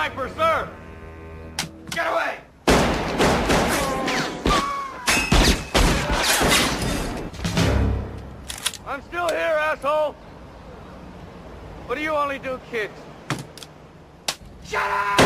sniper, sir! Get away! I'm still here, asshole! What do you only do, kids? Shut up!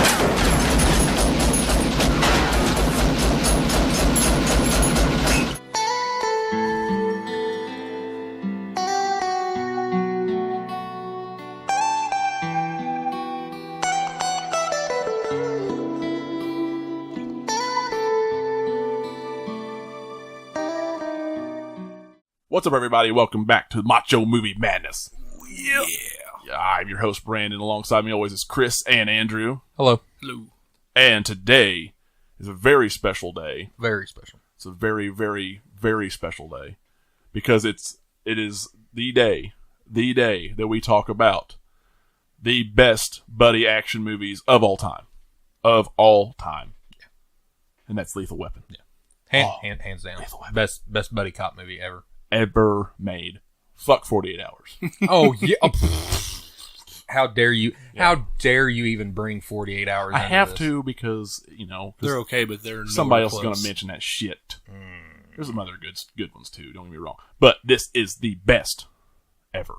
What's up, everybody? Welcome back to Macho Movie Madness. Yeah. I'm your host, Brandon. Alongside me always is Chris and Andrew. Hello. Hello. And today is a very special day. Very special. It's a very, very, very special day. Because it is the day that we talk about the best buddy action movies of all time. Of all time. Yeah. And that's Lethal Weapon. Yeah. Hands down. Lethal Weapon. Best buddy cop movie ever. Ever made. Fuck 48 Hours. Oh, yeah. How dare you? Yeah. How dare you even bring 48 Hours I have this? to because, you know... They're okay, but they're somebody else close. is going to mention that shit. There's some other good ones too, don't get me wrong. But this is the best ever.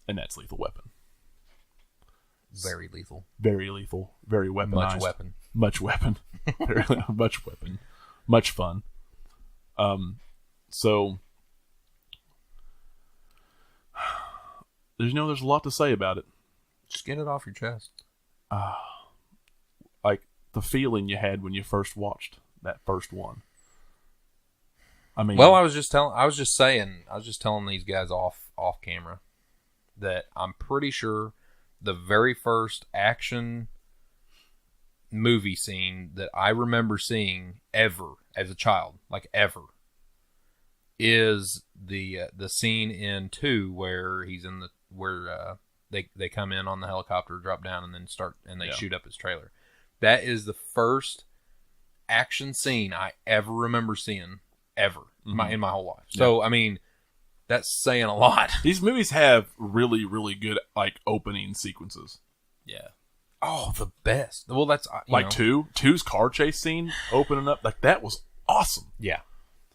And that's Lethal Weapon. Very lethal. Very lethal. Very weaponized. Much weapon. Much weapon. Much weapon. Much fun. So... there's a lot to say about it. Just get it off your chest. Like the feeling you had when you first watched that first one. I mean, well, I was just telling these guys off camera that I'm pretty sure the very first action movie scene that I remember seeing ever as a child, like ever, is the scene in 2 where he's in they come in on the helicopter, drop down, and then shoot up his trailer. That is the first action scene I ever remember seeing ever in my whole life. So I mean, that's saying a lot. These movies have really, really good like opening sequences. Yeah. Oh, the best. Well, that's like 2's car chase scene opening up, like that was awesome. Yeah.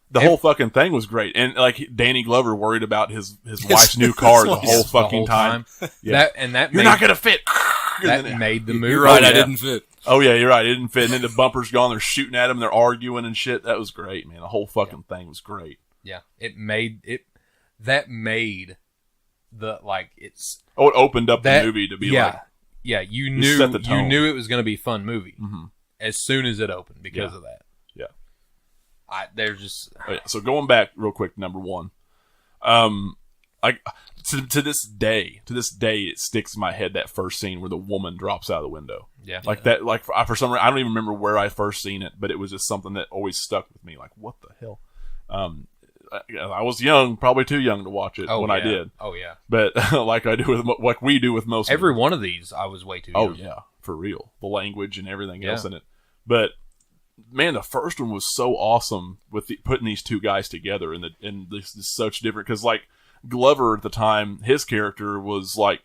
The whole fucking thing was great. And like Danny Glover worried about his wife's new car the whole fucking time. Yeah. You're not going to fit. That made the movie. You're right, Oh, yeah. I didn't fit. Oh yeah, you're right. It didn't fit. And then the bumper's gone. They're shooting at him. They're arguing and shit. That was great, man. The whole fucking thing was great. Yeah. That made the, like, it's... Oh, it opened up the movie to be like... Yeah, you set the tone. You knew it was going to be a fun movie as soon as it opened because Yeah. of that. Yeah. They're just... Oh, yeah. So going back real quick to number 1. To this day, it sticks in my head, that first scene where the woman drops out of the window. Yeah. Like that, like for some reason, I don't even remember where I first seen it, but it was just something that always stuck with me. Like, what the hell? I was young, probably too young to watch it when I did. Oh yeah. But like we do with most. Every one of these, I was way too young. Oh yeah, for real. The language and everything else in it. But man, the first one was so awesome with putting these two guys together, and this is such different, because like Glover at the time, his character was like,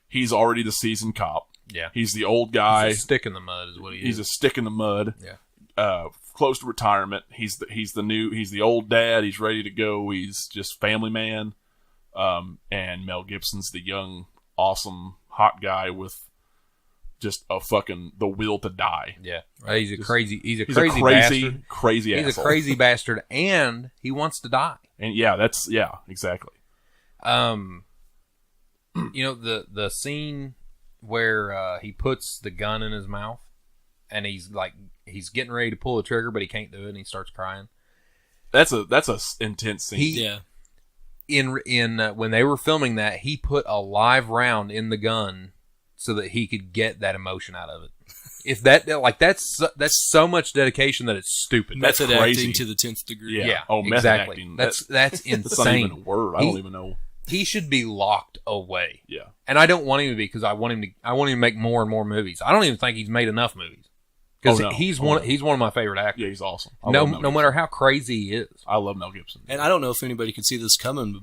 he's already the seasoned cop. Yeah. He's the old guy. He's a stick in the mud is what he is. He's a stick in the mud. Yeah. Close to retirement. He's the old dad. He's ready to go. He's just family man. And Mel Gibson's the young, awesome, hot guy with just the will to die. Yeah. He's a crazy bastard. Crazy asshole. He's a crazy bastard, and he wants to die. And exactly. You know, the scene where he puts the gun in his mouth, and he's getting ready to pull the trigger, but he can't do it, and he starts crying. That's a intense scene. In when they were filming that, he put a live round in the gun so that he could get that emotion out of it. If that's so much dedication that it's stupid. That's crazy. acting to the 10th degree. Yeah. Oh, method exactly. acting. That's insane. That's not even a word. I don't even know. He should be locked away. Yeah. And I don't want him to be, because I want him to make more and more movies. I don't even think he's made enough movies. Because he's one of my favorite actors. Yeah, he's awesome. No matter how crazy he is. I love Mel Gibson. And I don't know if anybody could see this coming,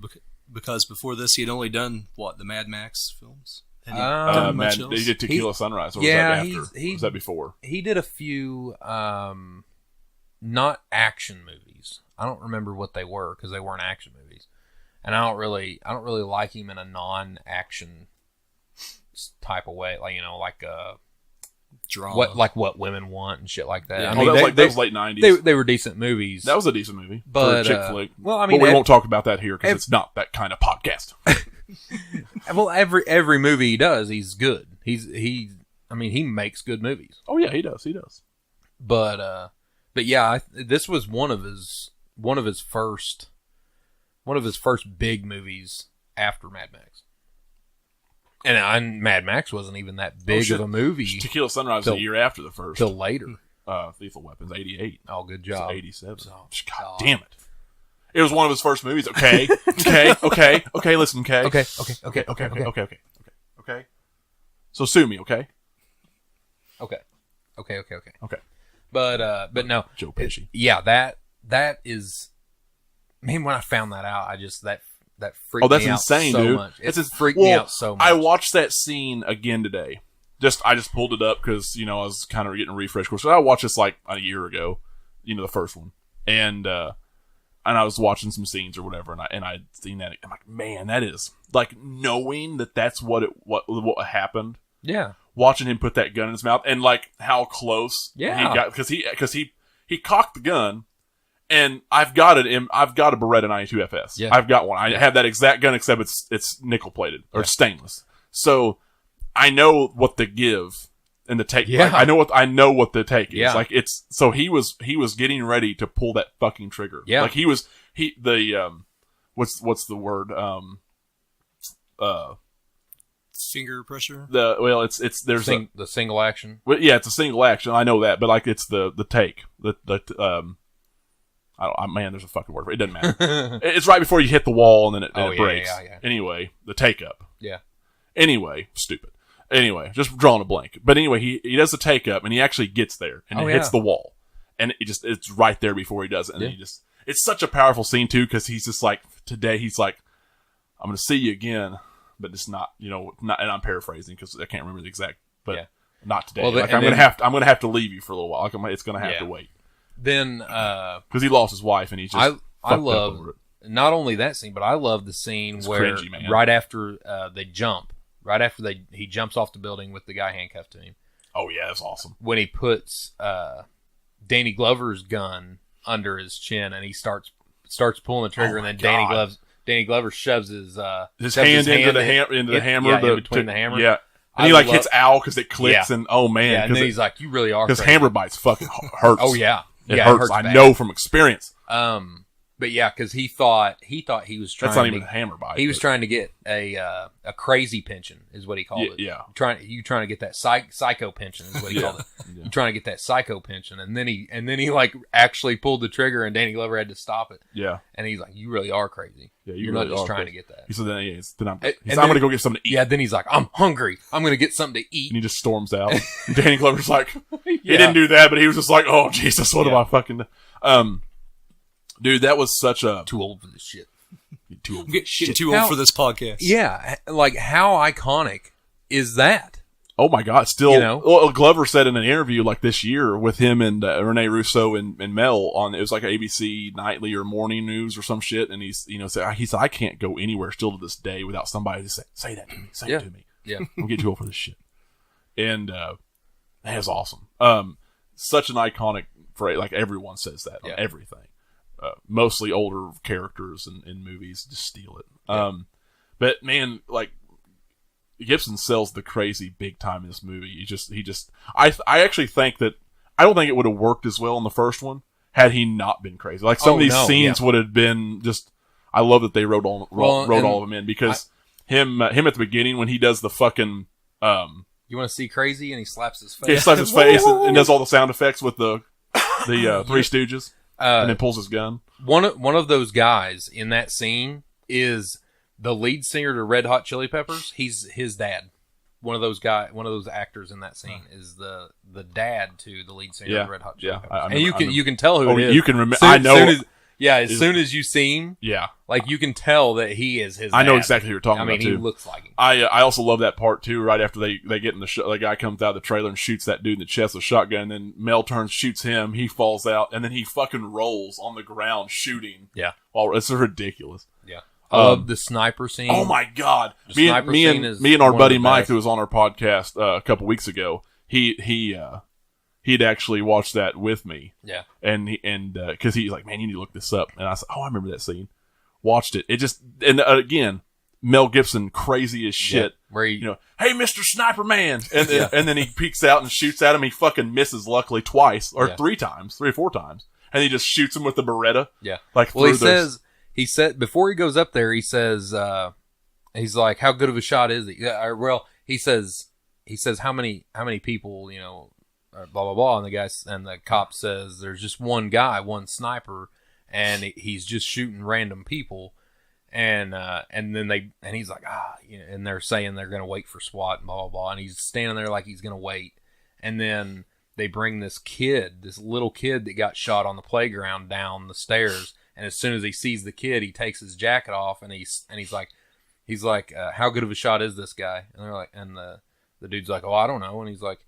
because before this he had only done the Mad Max films. Much else? He did Tequila Sunrise. Or was yeah, that after? Or was that before? He did a few not action movies. I don't remember what they were because they weren't action movies, and I don't really like him in a non-action type of way, like like Drama. what women want and shit like that. Yeah. I mean, that was late 90s. They were decent movies. That was a decent movie, but for a chick flick. Well, I mean, but we won't talk about that here because it's not that kind of podcast. well, every movie he does, he's good. He makes good movies. Oh yeah, he does. He does. But yeah, this was one of his first big movies after Mad Max. And Mad Max wasn't even that big of a movie. Tequila Sunrise was a year after the first. Till later. Lethal Weapons, 88. Oh, good job. 87. Oh, God damn it. It was one of his first movies. Okay. Okay, listen, okay. Okay. So sue me, okay? Okay. Okay. But no. Joe Pesci. That is, man, when I found that out, that freaked that's me out insane, so dude. much. It freaked me out so much. I watched that scene again today. I just pulled it up because, I was kind of getting a refresh course. So I watched this like a year ago, the first one. And I was watching some scenes or whatever, and I'd seen that. I'm like, man, that is like knowing that's what happened. Yeah. Watching him put that gun in his mouth and like how close he got, because he cocked the gun. And I've got a Beretta 92 FS. Yeah. I've got one. I have that exact gun, except it's nickel plated or stainless. So I know what the give and the take. Yeah. Like, I know what the take is. Yeah. Like so he was getting ready to pull that fucking trigger. Yeah. Like what's the word? Finger pressure. There's the single action. Well, yeah, it's a single action. I know that, but like it's the take. Man, there's a fucking word for it. It doesn't matter. It's right before you hit the wall and then it breaks. Yeah. Anyway, the take up. Yeah. Anyway, stupid. Anyway, just drawing a blank. But anyway, he does the take up and he actually gets there and hits the wall. And it's right there before he does it. And it's such a powerful scene too, because he's just like, today he's like, I'm going to see you again, but it's not, not, and I'm paraphrasing because I can't remember the exact, but not today. Well, I'm going to have to leave you for a little while. Like it's going to have to wait. Then, because he lost his wife and he's just I love not only that scene, but I love the scene where cringy, man. right after he jumps off the building with the guy handcuffed to him. Oh yeah, that's awesome. When he puts Danny Glover's gun under his chin and he starts pulling the trigger, and then Danny Glover shoves his hand into the hammer, in between the hammer. Yeah. And he hits Al because it clicks, and oh man, yeah, and then he's like, "You really are," because hammer bites fucking hurts. Oh yeah, it hurts. I know from experience. But yeah, because he thought he was trying. That's not even a hammer bite. He was trying to get a crazy pension, is what he called it. Yeah, you trying to get that psycho pension, is what he called it. Yeah. You trying to get that psycho pension, and then he like actually pulled the trigger, and Danny Glover had to stop it. Yeah, and he's like, "You really are crazy. Yeah, you're really not just trying to get that." He said, I'm going to go get something to eat. Yeah, then he's like, "I'm hungry. I'm going to get something to eat." And he just storms out. Danny Glover's like, he didn't do that, but he was just like, "Oh Jesus, what am I fucking?" Dude, that was such a... Too old for this shit. I'm getting too old for this podcast. Yeah, like how iconic is that? Oh my God, still... Well, Glover said in an interview like this year with him and Rene Russo and Mel on, it was like ABC Nightly or Morning News or some shit, and he said, I can't go anywhere still to this day without somebody to say that to me, say it to me. Yeah. I'm getting too old for this shit. And that is awesome. Such an iconic phrase, like everyone says that on everything. Mostly older characters in movies just steal it. Yeah. But man, like Gibson sells the crazy big time in this movie. I actually think that I don't think it would have worked as well in the first one had he not been crazy. Like some of these scenes would have been just. I love that they wrote all of them in because him at the beginning when he does the fucking. You want to see crazy and he slaps his face. He slaps his face and does all the sound effects with the Three Stooges. And then pulls his gun. One of those guys in that scene is the lead singer to Red Hot Chili Peppers. He's his dad. One of those actors in that scene is the dad to the lead singer of Red Hot Chili Peppers. And you can tell who it is. You can remember. I know. Yeah, as soon as you see him, yeah, like you can tell that he is his. I know dad. exactly who you're talking about. I mean, he looks like him. I also love that part too. Right after they get in the guy comes out of the trailer and shoots that dude in the chest with a shotgun. And then Mel turns, shoots him. He falls out, and then he fucking rolls on the ground shooting. Yeah, it's ridiculous. Yeah, I love the sniper scene. Oh my god, me and our buddy Mike, who was on our podcast a couple weeks ago, he'd actually watched that with me. Yeah. And because he's like, man, you need to look this up. And I said, oh, I remember that scene. Watched it. It just, and again, Mel Gibson, crazy as shit. Yeah, where he, hey, Mr. Sniper Man. And, and then he peeks out and shoots at him. He fucking misses, luckily, twice or 3 or 4 times. And he just shoots him with the Beretta. Yeah. Like, well, he said, before he goes up there, he says, he's like, how good of a shot is he? Yeah, well, he says, how many people, blah blah blah, and the cop says there's just one guy, one sniper, and he's just shooting random people, and then he's like and they're saying they're gonna wait for SWAT and blah blah blah, and he's standing there like he's gonna wait, and then they bring this little kid that got shot on the playground down the stairs, and as soon as he sees the kid, he takes his jacket off, and he's like how good of a shot is this guy? And they're like, and the dude's like, oh, I don't know, and he's like,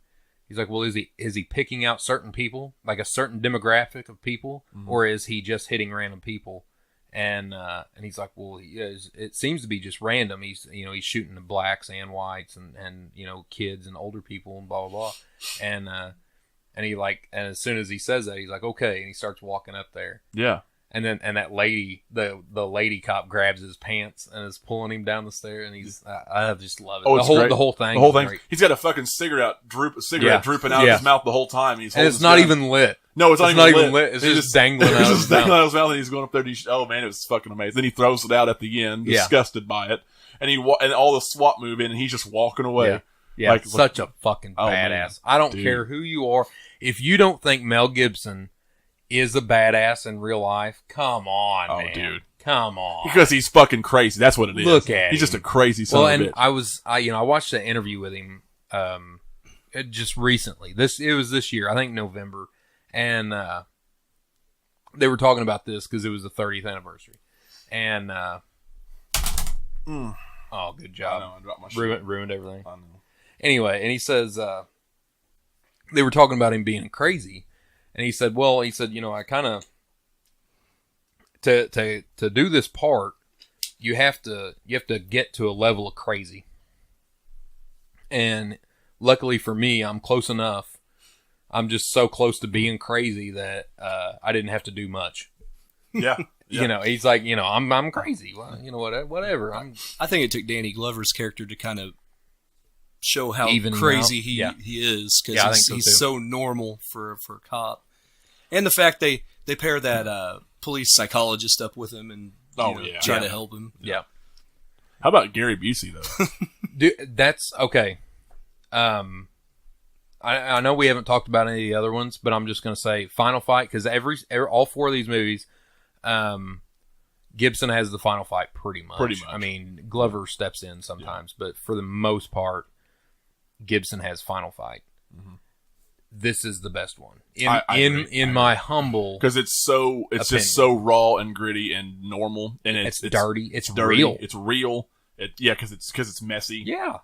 well, is he picking out certain people, like a certain demographic of people, or is he just hitting random people? And he's like, well, it seems to be just random. He's shooting the blacks and whites and kids and older people and blah blah blah. And as soon as he says that, he's like, okay, and he starts walking up there. Yeah. And then that lady, the lady cop grabs his pants and is pulling him down the stair, and I just love it. Oh, the whole thing. The whole thing. He's got a fucking cigarette drooping out of his mouth the whole time. And it's not even lit. No, it's not even lit. It's just dangling out of his mouth. And he's going up there. Oh man, it was fucking amazing. Then he throws it out at the end, disgusted by it, and and all the SWAT move in, and he's just walking away. Yeah, such a fucking badass. Man. I don't care who you are. If you don't think Mel Gibson is a badass in real life, come on, man. Dude. Come on. Because he's fucking crazy. That's what it is. Look at him. He's just a crazy son of a bitch. I watched an interview with him just recently. It was this year, I think November. And they were talking about this because it was the 30th anniversary. And oh, good job. I know, I dropped my shit. Ruined everything. I know. Anyway, and he says they were talking about him being crazy. And he said, I kind of, to do this part, you have to get to a level of crazy. And luckily for me, I'm close enough. I'm just so close to being crazy that I didn't have to do much. Yeah. He's like, I'm crazy. Well, whatever. I think it took Danny Glover's character to kind of show how Even crazy he is, because he's so normal for a cop, and the fact they pair that police psychologist up with him and try to help him. Yeah. How about Gary Busey though? Dude, that's okay. I know we haven't talked about any of the other ones, but I'm just going to say final fight, because all 4 of these movies, Gibson has the final fight pretty much. I mean, Glover steps in sometimes, but for the most part, Gibson has final fight. Mm-hmm. This is the best one in my humble, because it's just so raw and gritty and normal, and it's dirty. It's dirty. Real. It's real. Because it's messy. Yeah.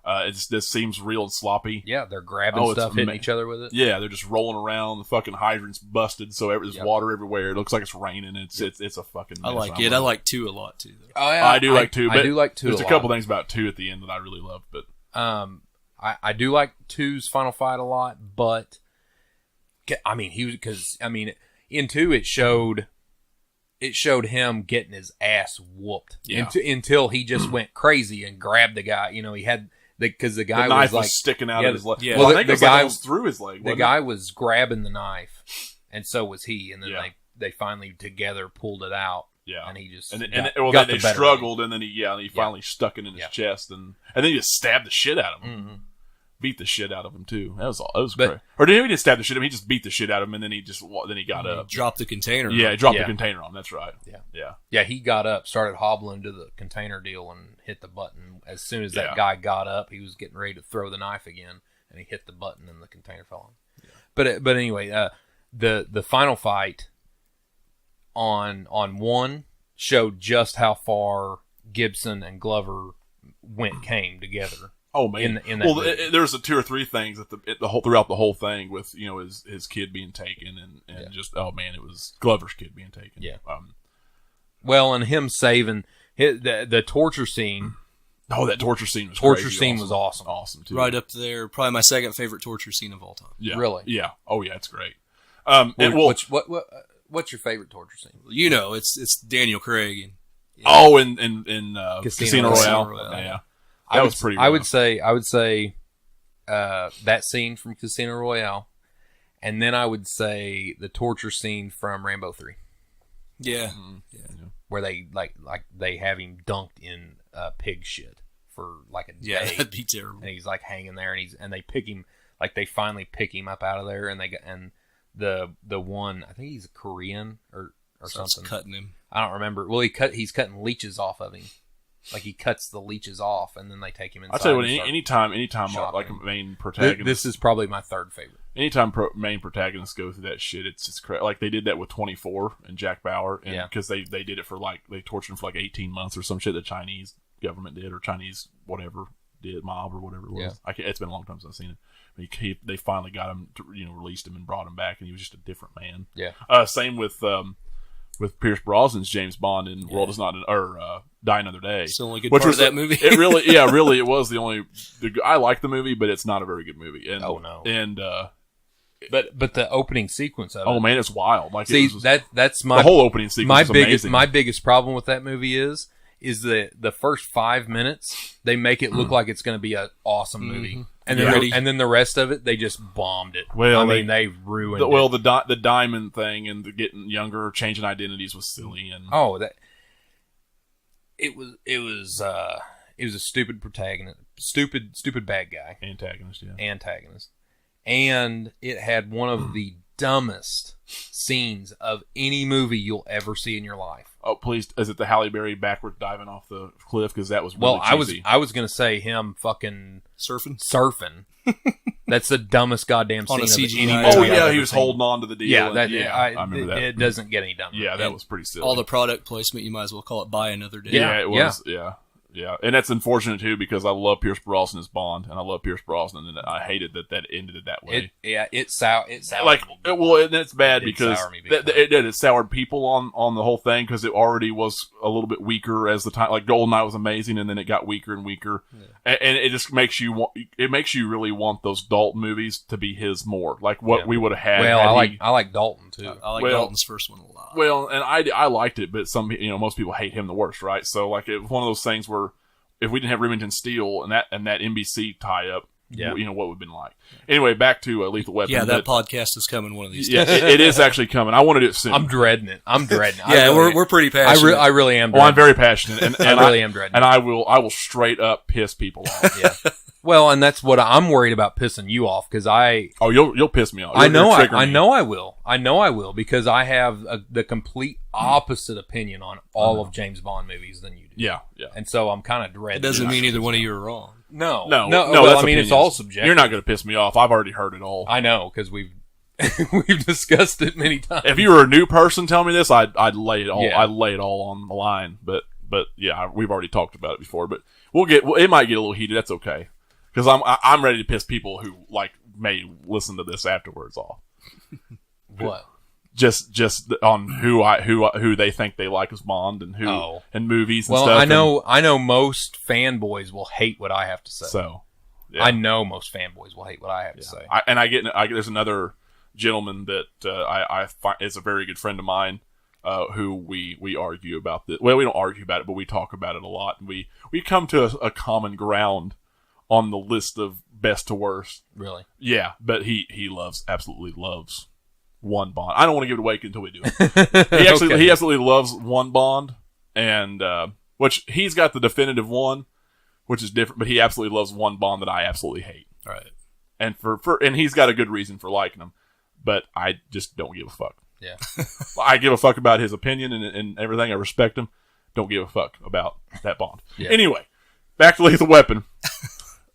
This seems real and sloppy. Yeah, they're grabbing stuff, hitting each other with it. Yeah, they're just rolling around. The fucking hydrant's busted, so there's water everywhere. It looks like it's raining. It's a fucking mess. I like it. I like 2 a lot too, though. Oh yeah, I do like 2. But I do like 2. There's a couple things about 2 at the end that I really love, but I do like 2's final fight a lot, but I mean in 2 it showed him getting his ass whooped until he just went crazy and grabbed the guy. He had because the guy the knife was sticking out of his leg. Yeah. Well, the guy was through his leg. The guy was grabbing the knife, and so was he. And then they finally together pulled it out. Yeah, and he just then they struggled, and then he finally stuck it in his chest, and then he just stabbed the shit out of him. Mm-hmm. Beat the shit out of him too. That was great. Or he didn't stab the shit out of him. He just beat the shit out of him, and then he got up. Dropped the container. Yeah, he dropped the container on him. That's right. Yeah. He got up, started hobbling to the container deal, and hit the button. As soon as that guy got up, he was getting ready to throw the knife again, and he hit the button, and the container fell on. Yeah. But anyway, the final fight, on one showed just how far Gibson and Glover came together. Oh man! In that there's 2 or 3 things throughout the whole thing with his kid being taken and just it was Glover's kid being taken. Yeah. Well, and him saving the torture scene. Oh, that torture scene was was awesome. Awesome too. Right up there, probably my second favorite torture scene of all time. Yeah. Really? Yeah. Oh yeah, it's great. What's your favorite torture scene? It's Daniel Craig in Casino Royale. Yeah. That was pretty. I would say that scene from Casino Royale, and then I would say the torture scene from Rambo 3. Yeah, where they they have him dunked in pig shit for like a day. Yeah, that'd be terrible. And he's like hanging there, and they pick him, they finally pick him up out of there, and the one, I think he's Korean or something, cutting him. I don't remember. Well, he's cutting leeches off of him. Like he cuts the leeches off, and then they take him inside. I'll tell you what. Anytime, like a main protagonist. This is probably my third favorite. Anytime main protagonists go through that shit, it's crazy. Like they did that with 24 and Jack Bauer, and because they did it for they tortured him for 18 months or some shit. The Chinese government did, or Chinese whatever did, mob or whatever it was. Yeah. It's been a long time since I've seen it. They finally got him to released him and brought him back, and he was just a different man. Yeah. Same with Pierce Brosnan's James Bond in World Is Not Die Another Day. It's the only good part of that movie. It really, it was the only. I like the movie, but it's not a very good movie. And, oh no! And but the opening sequence of it. Oh man, it's wild. Like see, that's my the whole opening sequence. My biggest problem with that movie is the first 5 minutes they make it look like it's going to be an awesome movie, and then the rest of it they just bombed it. Well, they ruined it. Well, the diamond thing and the getting younger, changing identities was silly, and it was a stupid protagonist, stupid bad guy, antagonist, and it had one of the dumbest scenes of any movie you'll ever see in your life. Oh, please! Is it the Halle Berry backward diving off the cliff? Because that was really cheesy. I was gonna say him fucking surfing. That's the dumbest goddamn scene on a CGI. Of any movie. Oh yeah, he was holding on to the deal. Yeah, I remember that. It doesn't get any dumber. Yeah, that was pretty silly. All the product placement, you might as well call it "Buy Another Day." Yeah, it was. Yeah, and that's unfortunate too because I love Pierce Brosnan as Bond, and I love Pierce Brosnan, and I hated that ended it that way. It soured and it's bad because it soured people on the whole thing because it already was a little bit weaker as the time. Like GoldenEye was amazing, and then it got weaker and weaker, and it just makes you really want those Dalton movies to be his more like what we would have had. Well, I like Dalton too. I like Dalton's first one a lot. Well, and I liked it, but most people hate him the worst, right? So like it was one of those things where if we didn't have Remington Steele and that NBC tie up, what would have been like. Anyway, back to Lethal Weapon. Yeah, that podcast is coming one of these days. Yeah, it is actually coming. I want to do it soon. I'm dreading it. Yeah, we're pretty passionate. I really am. I'm very passionate, and I really am dreading. And I will straight up piss people off. Yeah. Well, and that's what I'm worried about, pissing you off because you'll piss me off. I know I will because I have the complete opposite opinion on all of James Bond movies than you do. Yeah. And so I'm kind of dreading. It doesn't mean either one of you are wrong. No. Well, I mean, it's all subjective. You're not going to piss me off. I've already heard it all. I know because we've discussed it many times. If you were a new person telling me this, I'd lay it all. Yeah. I'd lay it all on the line. But yeah, we've already talked about it before. But it might get a little heated. That's okay. Because I'm ready to piss people who may listen to this afterwards off. What? Just on who they think they like as Bond and and movies and stuff. Well, I know most fanboys will hate what I have to say. So yeah. I know most fanboys will hate what I have to say. There's another gentleman that I find is a very good friend of mine. Who we argue about this. Well, we don't argue about it, but we talk about it a lot, and we come to a common ground on the list of best to worst. Really? Yeah, but he absolutely loves one Bond. I don't want to give it away until we do it. He absolutely loves one Bond, and which he's got the definitive one, which is different. But he absolutely loves one Bond that I absolutely hate. Right. And and he's got a good reason for liking him, but I just don't give a fuck. Yeah. I give a fuck about his opinion and everything. I respect him. Don't give a fuck about that Bond. Yeah. Anyway, back to Lethal Weapon.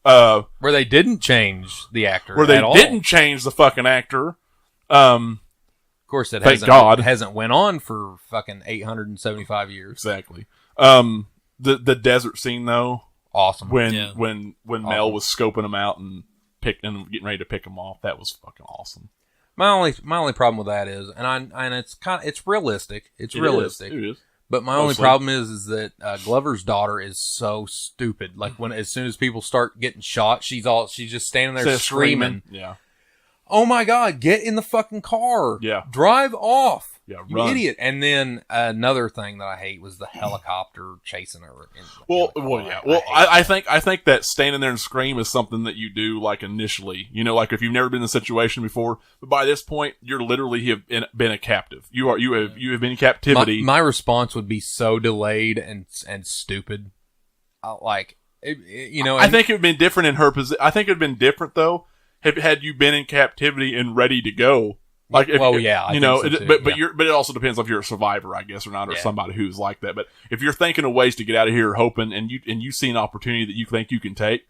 Where they didn't change the actor. Where they didn't change the fucking actor. Of course, it hasn't went on for fucking 875 years. Exactly. The desert scene though, awesome. When Mel was scoping them out and getting ready to pick them off, that was fucking awesome. My only problem with that is, and it's realistic. It is. But my only problem is that Glover's daughter is so stupid. Like as soon as people start getting shot, she's just standing there screaming. Yeah. Oh my God! Get in the fucking car. Yeah. Drive off. Yeah, you run. idiot. And then another thing that I hate was the helicopter chasing her. I think that standing there and scream is something that you do like initially. You know, like if you've never been in a situation before, but by this point you're literally have been a captive. You have been in captivity. My response would be so delayed and stupid. I think it would have been different in her position. I think it would have been different though had you been in captivity and ready to go. Like, but it also depends if you're a survivor, I guess, or not, or somebody who's like that. But if you're thinking of ways to get out of here, hoping, and you see an opportunity that you think you can take,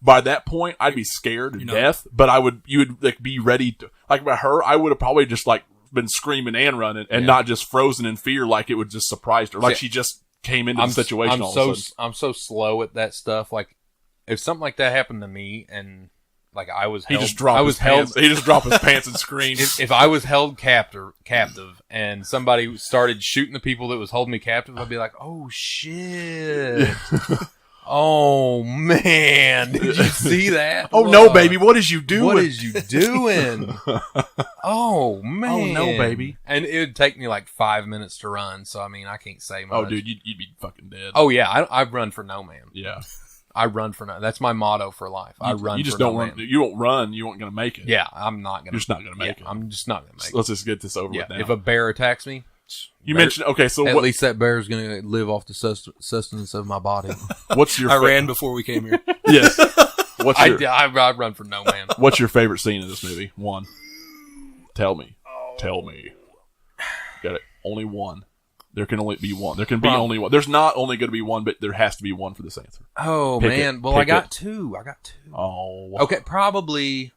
by that point, I'd be scared to death. But you would like be ready to, like by her, I would have probably just like been screaming and running, and not just frozen in fear, like it would just surprised her, like she just came into the situation. I'm so slow at that stuff. Like if something like that happened to me, and like he just dropped his pants and screamed. If I was held captive and somebody started shooting the people that was holding me captive, I'd be like, oh shit. Oh man, did you see that? Oh no, baby, what is you doing? What is you doing? Oh man. Oh no, baby. And it would take me like 5 minutes to run, so I mean I can't say much. Oh dude, you'd be fucking dead. Oh yeah, I run for no man. Yeah. I run for no. That's my motto for life. You just don't run. You won't run. You aren't going to make it. Yeah, I'm not going to. You're just not going to make it. I'm just not going to make it. Let's just get this over with now. If a bear attacks me, mentioned so at least that bear is going to live off the sustenance of my body. What's your? I ran before we came here. Yes. I run for no man. What's your favorite scene in this movie? One. Tell me. Got it. Only one. There can only be one. There can be only one. There's not only going to be one, but there has to be one for this answer. Oh, man. Well, I got two. Oh. Okay, probably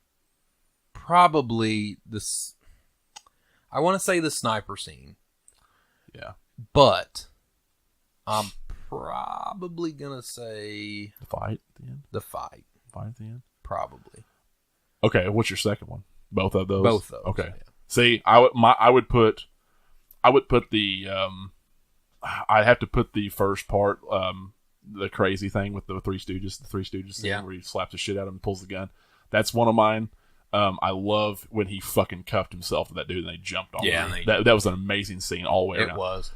this. I want to say the sniper scene. Yeah. But I'm probably going to say... The fight at the end? The fight. Fight at the end? Probably. Okay, what's your second one? Both of those? Both of those. Okay. Yeah. See, I would put the I'd have to put the first part, the crazy thing with the Three Stooges scene where he slaps the shit out of him and pulls the gun. That's one of mine. I love when he fucking cuffed himself with that dude and they jumped on him. That was an amazing scene all the way around. It was.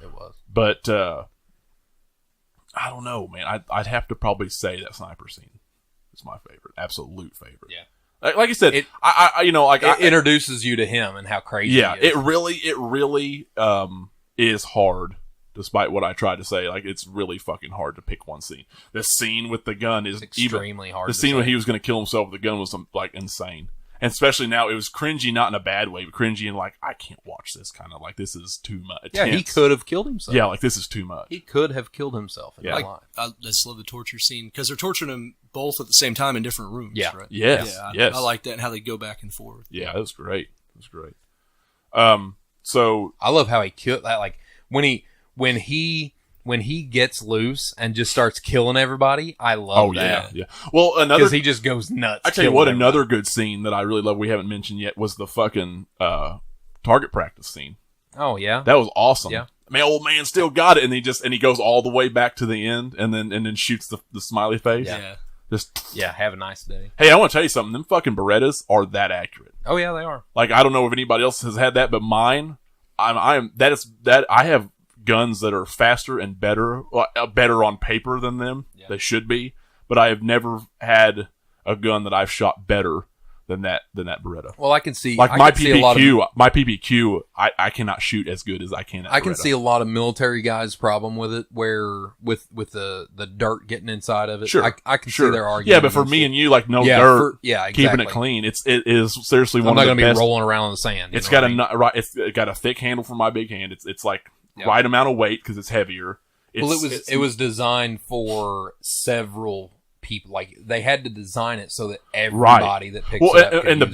But I don't know, man. I'd have to probably say that sniper scene is my favorite, absolute favorite. Yeah. Like I said, it introduces you to him and how crazy. Yeah, he is. it really is hard. Despite what I tried to say, like it's really fucking hard to pick one scene. The scene with the gun is extremely hard. The scene when he was going to kill himself with the gun was like insane, and especially now it was cringy, not in a bad way, but cringy and like I can't watch this. Kind of like this is too much. Yeah, he could have killed himself. Yeah, like this is too much. He could have killed himself. In real life. I just love the torture scene because they're torturing him both at the same time in different rooms. Yeah, right? Yes. I like that and how they go back and forth. Yeah, that was great. So I love how he killed that. Like when he gets loose and just starts killing everybody, I love that. Yeah. Well, because he just goes nuts. I tell you what, another good scene that I really love we haven't mentioned yet was the fucking target practice scene. Oh yeah, that was awesome. Yeah, my old man still got it, and he goes all the way back to the end, and then shoots the smiley face. Yeah. Have a nice day. Hey, I want to tell you something. Them fucking Berettas are that accurate. Oh yeah, they are. Like I don't know if anybody else has had that, but mine, I have guns that are faster and better on paper than them. Yeah. They should be, but I have never had a gun that I've shot better than that Beretta. Well, I can see my PPQ. I cannot shoot as good as I can. I can see a lot of military guys' problem with it, where with the dirt getting inside of it. Sure, I can see their argument. Yeah, but for me and you, like dirt, exactly. Keeping it clean. It is seriously one of the best. I'm not going to be rolling around in the sand. It's got a thick handle for my big hand. It's like right amount of weight because it's heavier. It was designed for several people. Like they had to design it so that everybody that picks it up and the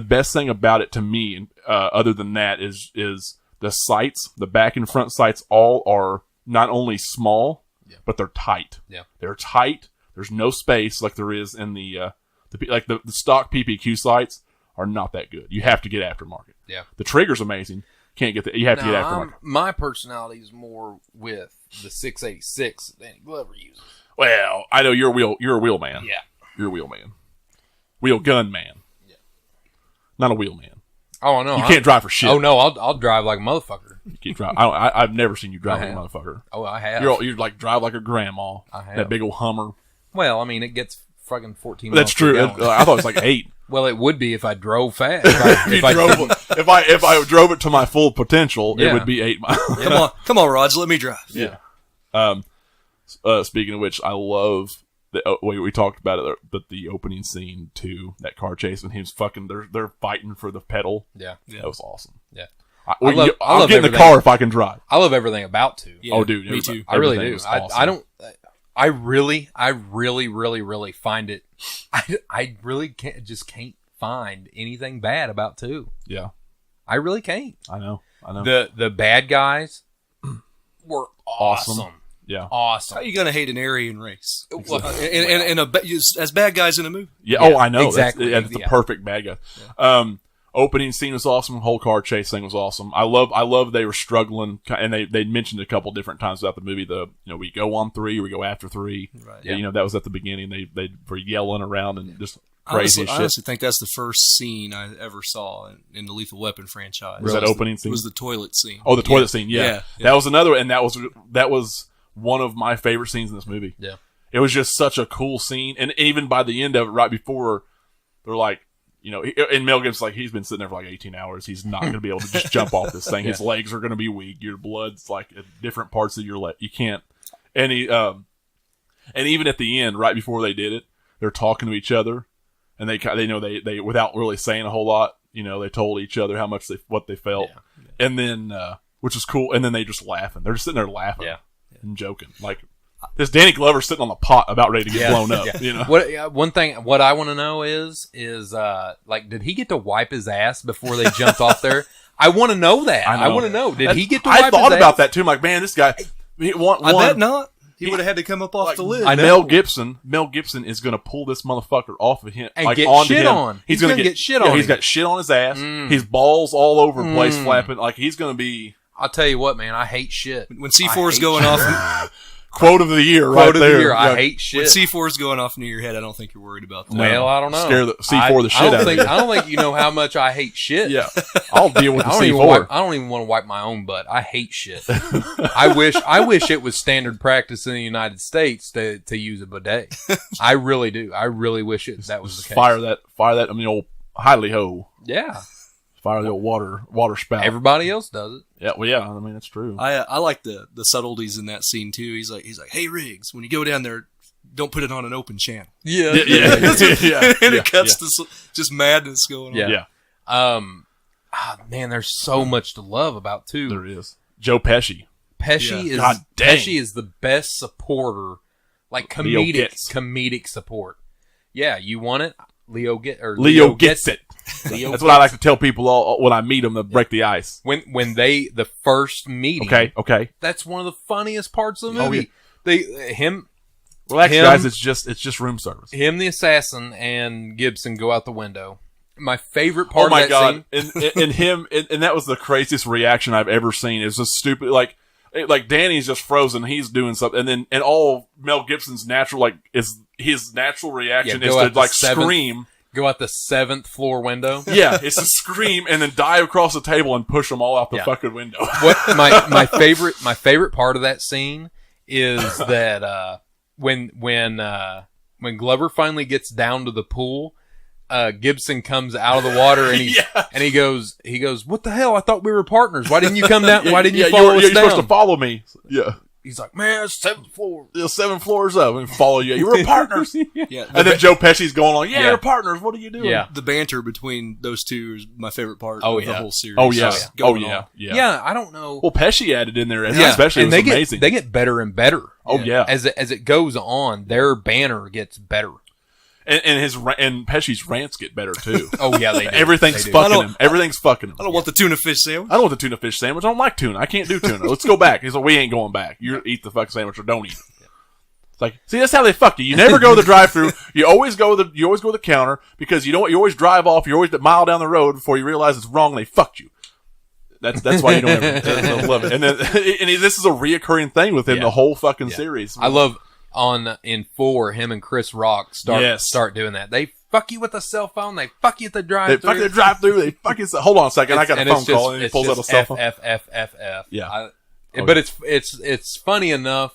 best thing about it to me, other than that, is the sights, the back and front sights, all are not only small, but they're tight. Yeah, they're tight. There's no space like there is in the stock PPQ sights are not that good. You have to get aftermarket. Yeah, the trigger's amazing. Can't get that. You have to get aftermarket. My personality is more with the 686 that Danny Glover uses. Well, I know you're a wheel man. Yeah, you're a wheel man, wheel gun man. Yeah, not a wheel man. Oh no, you can't drive for shit. Oh no, I'll drive like a motherfucker. You can't drive. I've never seen you drive like a motherfucker. Oh, I have. You're like drive like a grandma. I have that big old Hummer. Well, I mean, it gets fucking 14. That's true. I thought it was like 8. Well, it would be if I drove fast. If I drove it to my full potential, it would be 8 miles. Come on, Raj, let me drive. Yeah. Speaking of which, I love we talked about it, but the opening scene too, that car chase, and he's fucking. They're fighting for the pedal. Yeah, that was awesome. Yeah, I'll get in the car if I can drive. I love everything about 2. Yeah, oh, dude, me too. I really do. Awesome. I really find it. I really can't find anything bad about 2. Yeah, I really can't. I know. The bad guys were awesome. Yeah, awesome. How are you gonna hate an Aryan race? And as bad guys in a movie? Yeah. Oh, I know. Exactly. That's the perfect bad guy. Yeah. Opening scene was awesome. Whole car chase thing was awesome. I love they were struggling, and they mentioned a couple different times throughout the movie. We go on 3, we go after 3. Right. Yeah. That was at the beginning. They were yelling around and just crazy shit. I honestly think that's the first scene I ever saw in the Lethal Weapon franchise. Was that opening scene? It was the toilet scene. Oh, the toilet scene. Yeah. That was another, and that was one of my favorite scenes in this movie. Yeah. It was just such a cool scene. And even by the end of it, right before, they're like, and Mel Gibson's like, he's been sitting there for like 18 hours. He's not going to be able to just jump off this thing. His legs are going to be weak. Your blood's like at different parts of your leg. You can't. And and even at the end, right before they did it, they're talking to each other, and they without really saying a whole lot, they told each other how much what they felt. Yeah. And then, which is cool. And then they just laughing. They're just sitting there laughing. Yeah. And joking. Like, this Danny Glover sitting on the pot about ready to get blown up. Yeah. What I want to know is like, did he get to wipe his ass before they jumped off there? I want to know that. I want to know. Did he get to wipe his ass? I thought about that too. I'm like, man, this guy. I bet not. He would have had to come up off the lid. Mel Gibson is going to pull this motherfucker off of him and get shit on. He's going to get shit on. He's got shit on his ass. His balls all over the place flapping. Like, he's going to be. I'll tell you what, man. I hate shit. When C4 is going off. Quote of the year, right there. Quote of the year. I hate shit. When C4 is going off into your head, I don't think you're worried about that. Well, I don't know. Scare the C4 the shit out of you. I don't think you know how much I hate shit. Yeah, I'll deal with the C4. I don't even want to wipe my own butt. I hate shit. I wish it was standard practice in the United States to use a bidet. I really do. I really wish that was the case. Fire that on the old Hidley-ho. Yeah. Fire the old water spout. Everybody else does it. Yeah, well, yeah. I mean, that's true. I like the subtleties in that scene too. He's like, hey Riggs, when you go down there, don't put it on an open channel. Yeah. And it cuts to just madness going on. Yeah. Man, there's so much to love about 2. There is. Joe Pesci. Pesci is the best supporter, like comedic support. Yeah, you want it. Leo gets it. That's what I like to tell people when I meet them to break the ice. When the first meeting. Okay. That's one of the funniest parts of the movie. Guys, it's just room service. Him, the assassin, and Gibson go out the window. My favorite part of that scene. And him, and that was the craziest reaction I've ever seen. It's just stupid. Like Danny's just frozen. He's doing something, and all Mel Gibson's natural his natural reaction is to scream. Go out the 7th floor window. Yeah, it's a scream and then dive across the table and push them all out the fucking window. What my favorite part of that scene is that when Glover finally gets down to the pool, Gibson comes out of the water and he goes, what the hell? I thought we were partners. Why didn't you come down? Why didn't you follow us down? You're supposed to follow me. Yeah. he's like, man, it's 7th floor. 7 floors up and follow you. You were partners. Yeah, and then Joe Pesci's going on, you're partners. What are you doing? Yeah. The banter between those two is my favorite part of the whole series. Oh, yeah. Yeah, I don't know. Well, Pesci added in there, especially, and it was amazing. They get better and better. Oh, yeah. As it goes on, their banner gets better. And Pesci's rants get better too. Oh yeah, they do. Everything's fucking him. Everything's fucking him. I don't want the tuna fish sandwich. I don't want the tuna fish sandwich. I don't like tuna. I can't do tuna. Let's go back. He's like, we ain't going back. You eat the fucking sandwich or don't eat it. It's like, see, that's how they fuck you. You never go to the drive-through. You always go to the counter because you know what? You always drive off. You're always a mile down the road before you realize it's wrong. And they fucked you. That's why you don't ever love it. And then this is a reoccurring thing with him the whole fucking series. I love. In 4, him and Chris Rock start doing that. They fuck you with a cell phone. They fuck you at the drive-through. They fuck you at the drive-through. They fuck you. Hold on a second. I got a phone call, and he pulls out a cell phone. F. Yeah. But it's funny enough.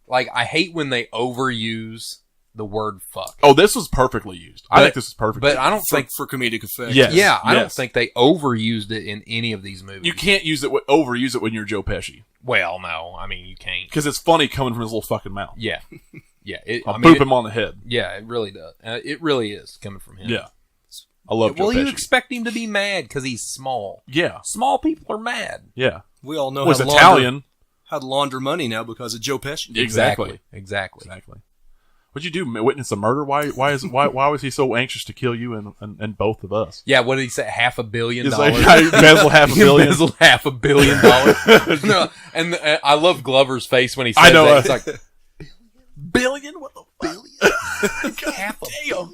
Like, I hate when they overuse the word fuck. Oh, this was perfectly used. I think this is perfect. But I don't think for comedic effect. Yes. Yeah, I don't think they overused it in any of these movies. You can't overuse it when you're Joe Pesci. Well, no, I mean you can't because it's funny coming from his little fucking mouth. Yeah, yeah. I'll boop him on the head. Yeah, it really does. It really is coming from him. Yeah, I love Joe Pesci. Well, you expect him to be mad because he's small. Yeah, small people are mad. Yeah, we all know. Was Italian. Had launder money now because of Joe Pesci. Exactly. What'd you do? Witness a murder? Why was he so anxious to kill you and both of us? Yeah, what did he say? $500 million. Like, embezzle $500 million. Embezzle $500 million. No, and I love Glover's face when he said that. He's like, billion? What the billion? Half a damn.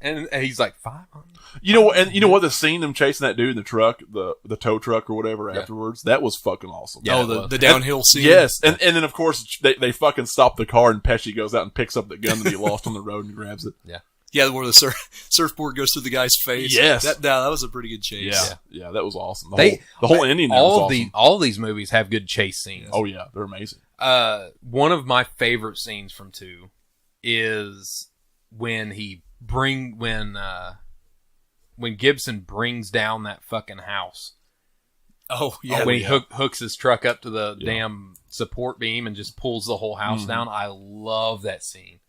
And he's like 500. You know what? The scene them chasing that dude in the truck, the tow truck or whatever afterwards, that was fucking awesome. Yeah, the downhill scene. Yes, and then of course they fucking stop the car and Pesci goes out and picks up the gun that he lost on the road and grabs it. Yeah, where the surfboard goes through the guy's face. Yes, that was a pretty good chase. Yeah, that was awesome. The whole ending. All of these movies have good chase scenes. Oh yeah, they're amazing. One of my favorite scenes from 2 is when Gibson brings down that fucking house. Oh yeah, when he hooks his truck up to the damn support beam and just pulls the whole house down. I love that scene.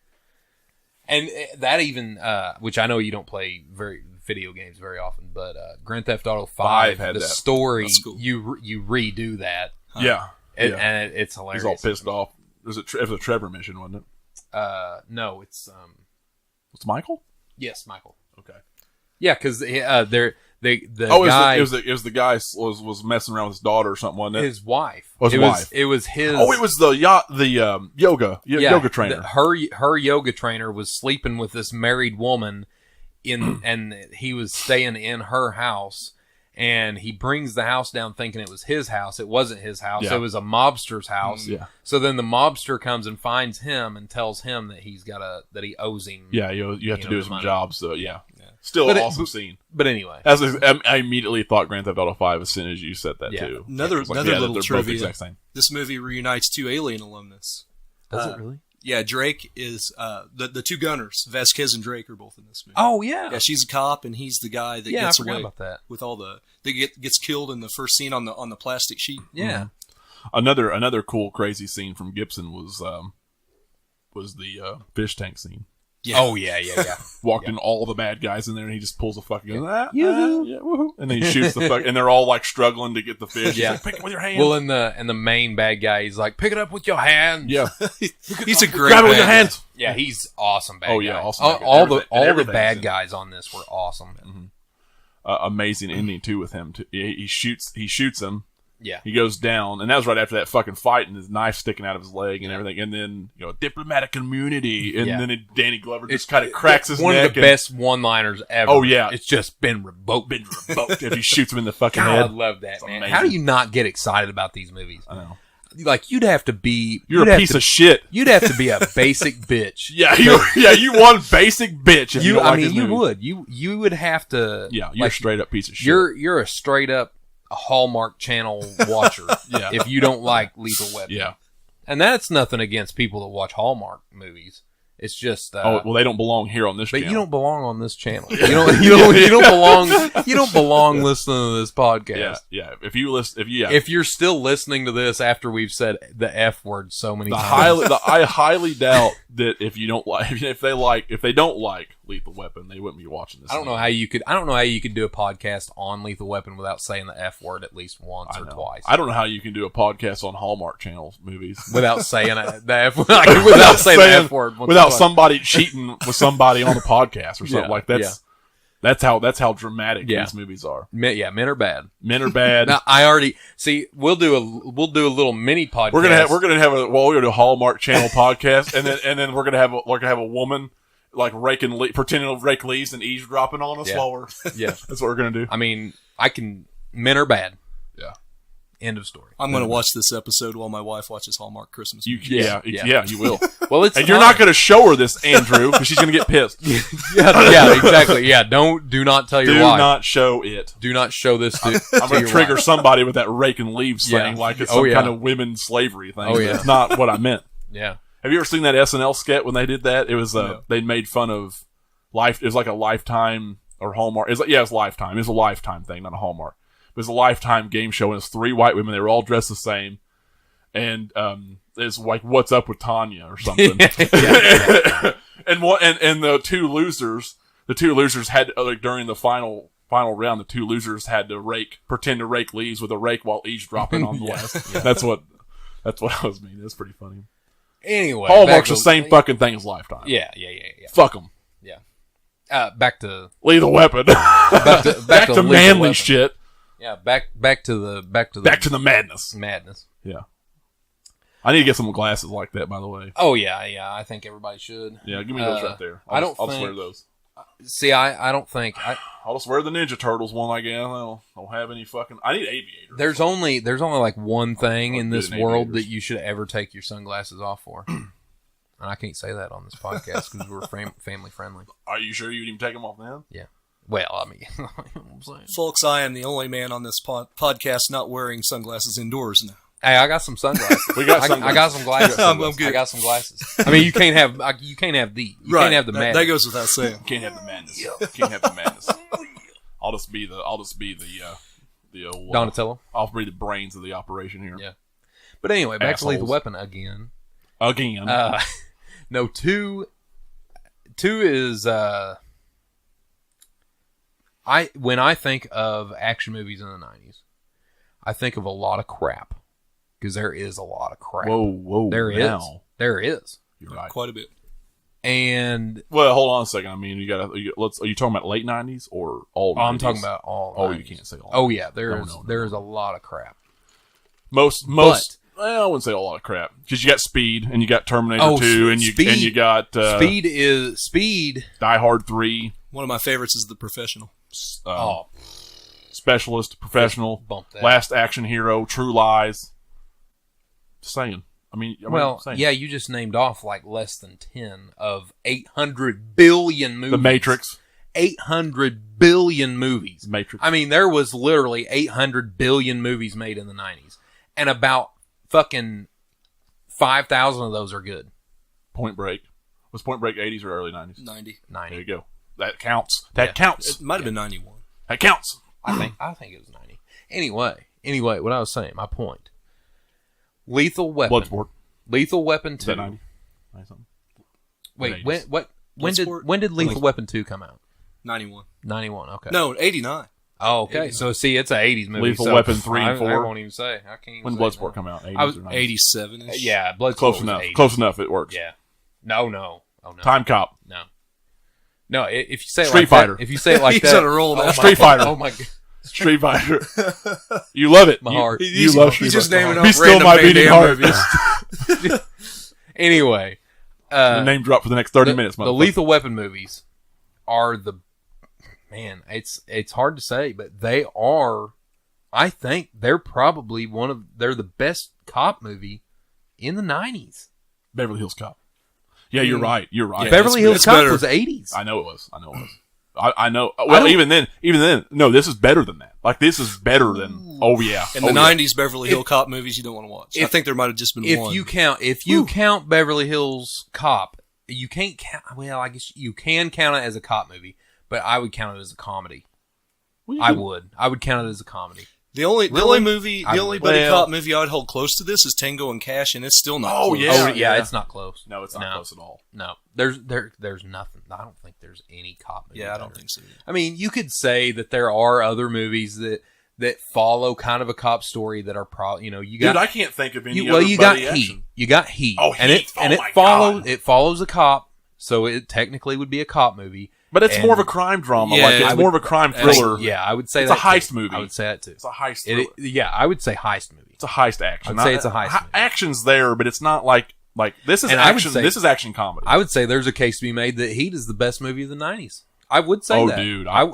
And that even, which I know you don't play video games very often, but Grand Theft Auto 5 had the that. story, cool. you redo that. Yeah. And it's hilarious. He's all pissed off. It was a Trevor mission, wasn't it? No, it's It's Michael? Yes, Michael. Okay. Yeah, because the guy. It was the guy was messing around with his daughter or something, wasn't it? His wife. Oh, his wife. It was his. Oh, it was the yoga trainer. Her yoga trainer was sleeping with this married woman, and he was staying in her house. And he brings the house down thinking it was his house. It wasn't his house. Yeah. It was a mobster's house. Yeah. So then the mobster comes and finds him and tells him that that he owes him. Yeah, you have to do some money. jobs. So yeah. Still an awesome scene. But anyway, I immediately thought Grand Theft Auto 5 as soon as you said that too. Another little trivia. This movie reunites 2 Alien alumnus. Does it really? Yeah, Drake is the 2 gunners. Vasquez and Drake are both in this movie. Oh yeah, yeah. She's a cop, and he's the guy that gets I forgot away about that. with all the gets killed in the first scene on the plastic sheet. Yeah. Mm-hmm. Another cool crazy scene from Gibson was the fish tank scene. Yeah. Oh yeah. Walked in all the bad guys in there, and he just pulls a fucking gun. Woohoo! And then he shoots the fuck, and they're all like struggling to get the fish. Yeah, he's like, pick it with your hand. Well, and the main bad guy, he's like, pick it up with your hands. Yeah, he's a great. Grab it with your hands. Yeah, he's awesome. Bad guy. Awesome. All the bad guys on this were awesome. Mm-hmm. Amazing ending too with him. He shoots him. Yeah. He goes down, and that was right after that fucking fight, and his knife sticking out of his leg and everything. And then, diplomatic immunity. And then Danny Glover just kind of cracks his neck. One of the best one-liners ever. Oh, yeah. It's just been revoked. If he shoots him in the fucking God, head. I love that, man. Amazing. How do you not get excited about these movies? I know. Like, you'd have to be... You're a piece of shit. You'd have to be a basic bitch. You one basic bitch. If you would. You would have to... Yeah, you're a straight-up piece of shit. You're a straight-up Hallmark Channel watcher. If you don't like Lethal Weapon. Yeah. And that's nothing against people that watch Hallmark movies. It's just well, they don't belong here on this but channel. you don't belong on this channel. You don't belong listening to this podcast. Yeah. If you're still listening to this after we've said the F word so many times. I highly doubt that if they don't like Lethal Weapon, they wouldn't be watching this. I don't know how you could do a podcast on Lethal Weapon without saying the F word at least once or twice. I don't know how you can do a podcast on Hallmark Channel movies without saying the F word. Without saying the F word. Without somebody cheating with somebody on the podcast or something like that. That's how dramatic these movies are. Men are bad. Men are bad. Now I already see. We'll do a little mini podcast. We're gonna have a Hallmark Channel podcast, and then we're gonna have a woman like pretending to rake leaves and eavesdropping on us while we're that's what we're gonna do. I mean, men are bad. Yeah. End of story. I'm going to watch this episode while my wife watches Hallmark Christmas movies. You will. Well, and you're not going to show her this, Andrew, because she's going to get pissed. yeah, exactly. Yeah, do not tell your wife. Do not show it. Do not show this to I'm going to trigger somebody with that rake and leaves thing like it's some kind of women's slavery thing. Oh, yeah. It's not what I meant. Yeah. Have you ever seen that SNL sketch when they did that? It was they made fun of Life. It was like a Lifetime or Hallmark. It was Lifetime. It was a Lifetime thing, not a Hallmark. It was a Lifetime game show, and it's 3 white women. They were all dressed the same, and it's like "What's Up with Tanya" or something. and the two losers had during the final round, the two losers had to pretend to rake leaves with a rake while eavesdropping on the last. That's what I was meaning. That's pretty funny. Anyway, Hallmark's the same fucking thing as Lifetime. Yeah. Fuck them. Yeah. Back to Lethal Weapon. back to manly shit. Yeah, back to the madness. Madness. Yeah. I need to get some glasses like that, by the way. Oh yeah. I think everybody should. Yeah, give me those right there. I'll just wear those. See, I don't think I'll just wear the Ninja Turtles one, I guess. I don't have any fucking. I need aviators. There's only like one thing in this world that you should ever take your sunglasses off for. And I can't say that on this podcast because we're family friendly. Are you sure you'd even take them off then? Yeah. Well, I mean, you know what I'm saying? Folks, I am the only man on this podcast not wearing sunglasses indoors now. Hey, I got some sunglasses. I got some glasses. I'm good. I got some glasses. I mean, you can't have the. You can't have the madness. That goes without saying. Can't have the madness. Can't have the madness. I'll just be the old Donatello. I'll be the brains of the operation here. Yeah. But anyway, back to Lethal Weapon again. No, 2 is when I think of action movies in the 90s, I think of a lot of crap. Because there is a lot of crap. Whoa. There is. You're right. Quite a bit. And well, hold on a second. I mean, are you talking about late 90s or all 90s? I'm talking about all 90s. You can't say all 90s. Oh yeah, there's a lot of crap. Most well, I wouldn't say a lot of crap. Because you got Speed and you got Terminator 2 and you got Speed Die Hard 3. One of my favorites is The Professional. Specialist, Professional, Last Action Hero, True Lies. Just saying. Yeah, you just named off like less than 10 of 800 billion movies. The Matrix. 800 billion movies. Matrix. I mean, there was literally 800 billion movies made in the 90s. And about fucking 5,000 of those are good. Point Break. Was Point Break 80s or early 90s? 90. There you go. That counts. That counts. It might have been 91. That counts. I think it was 90. Anyway, what I was saying, my point. Lethal Weapon. Bloodsport. Lethal Weapon 2. Is that 90? 90-something? Wait, when did Lethal Weapon 2 come out? 91. 91, okay. No, 89. Oh, okay. 89. So, see, it's an 80s movie. Lethal Weapon 3 and 4. I won't even say. I can't even when Bloodsport come out? 80s or 90s? 87-ish. Yeah, Bloodsport Close enough. 80s. Close enough. It works. Yeah. No. Oh, no. Time Cop. No, if you say it Street like Fighter. That. If you say it like He's that. He's on a roll now. Street Fighter. Oh, my God. Street Fighter. You love it. My heart. You love Street Fighter. He's just naming off Be still my beating heart. Anyway. The name drop for the next 30 minutes. The Lethal Weapon movies are man, it's hard to say, but they are, I think they're probably they're the best cop movie in the 90s. Beverly Hills Cop. Yeah, you're right. Yeah, Beverly Hills Cop was 80s. I know it was. I know. Well, even then, no, this is better than that. Like, this is better than, oh yeah. In the 90s Beverly Hills Cop movies you don't want to watch. I think there might have just been one. If you count Beverly Hills Cop, You can't count. Well, I guess you can count it as a cop movie, but I would count it as a comedy. I would count it as a comedy. The only buddy cop movie I would hold close to this is Tango and Cash, and it's still not. Oh close. yeah, it's not close. No, it's not close at all. No, there's nothing. I don't think there's any cop movie. Yeah, I don't think so. I mean, you could say that there are other movies that follow kind of a cop story that are probably, you got. Dude, I can't think of any. You got Heat. You got Heat. Oh, Heat. It follows a cop, so it technically would be a cop movie. But it's more of a crime drama. Yeah, it's more of a crime thriller. Yeah, I would say it's a heist movie. I would say that too. It's a heist thriller. I would say heist movie. It's a heist action. I'd say it's a heist movie. Action's there, but it's not like this is action. This is action comedy. I would say there's a case to be made that Heat is the best movie of the 90s. I would say that. Oh, dude. I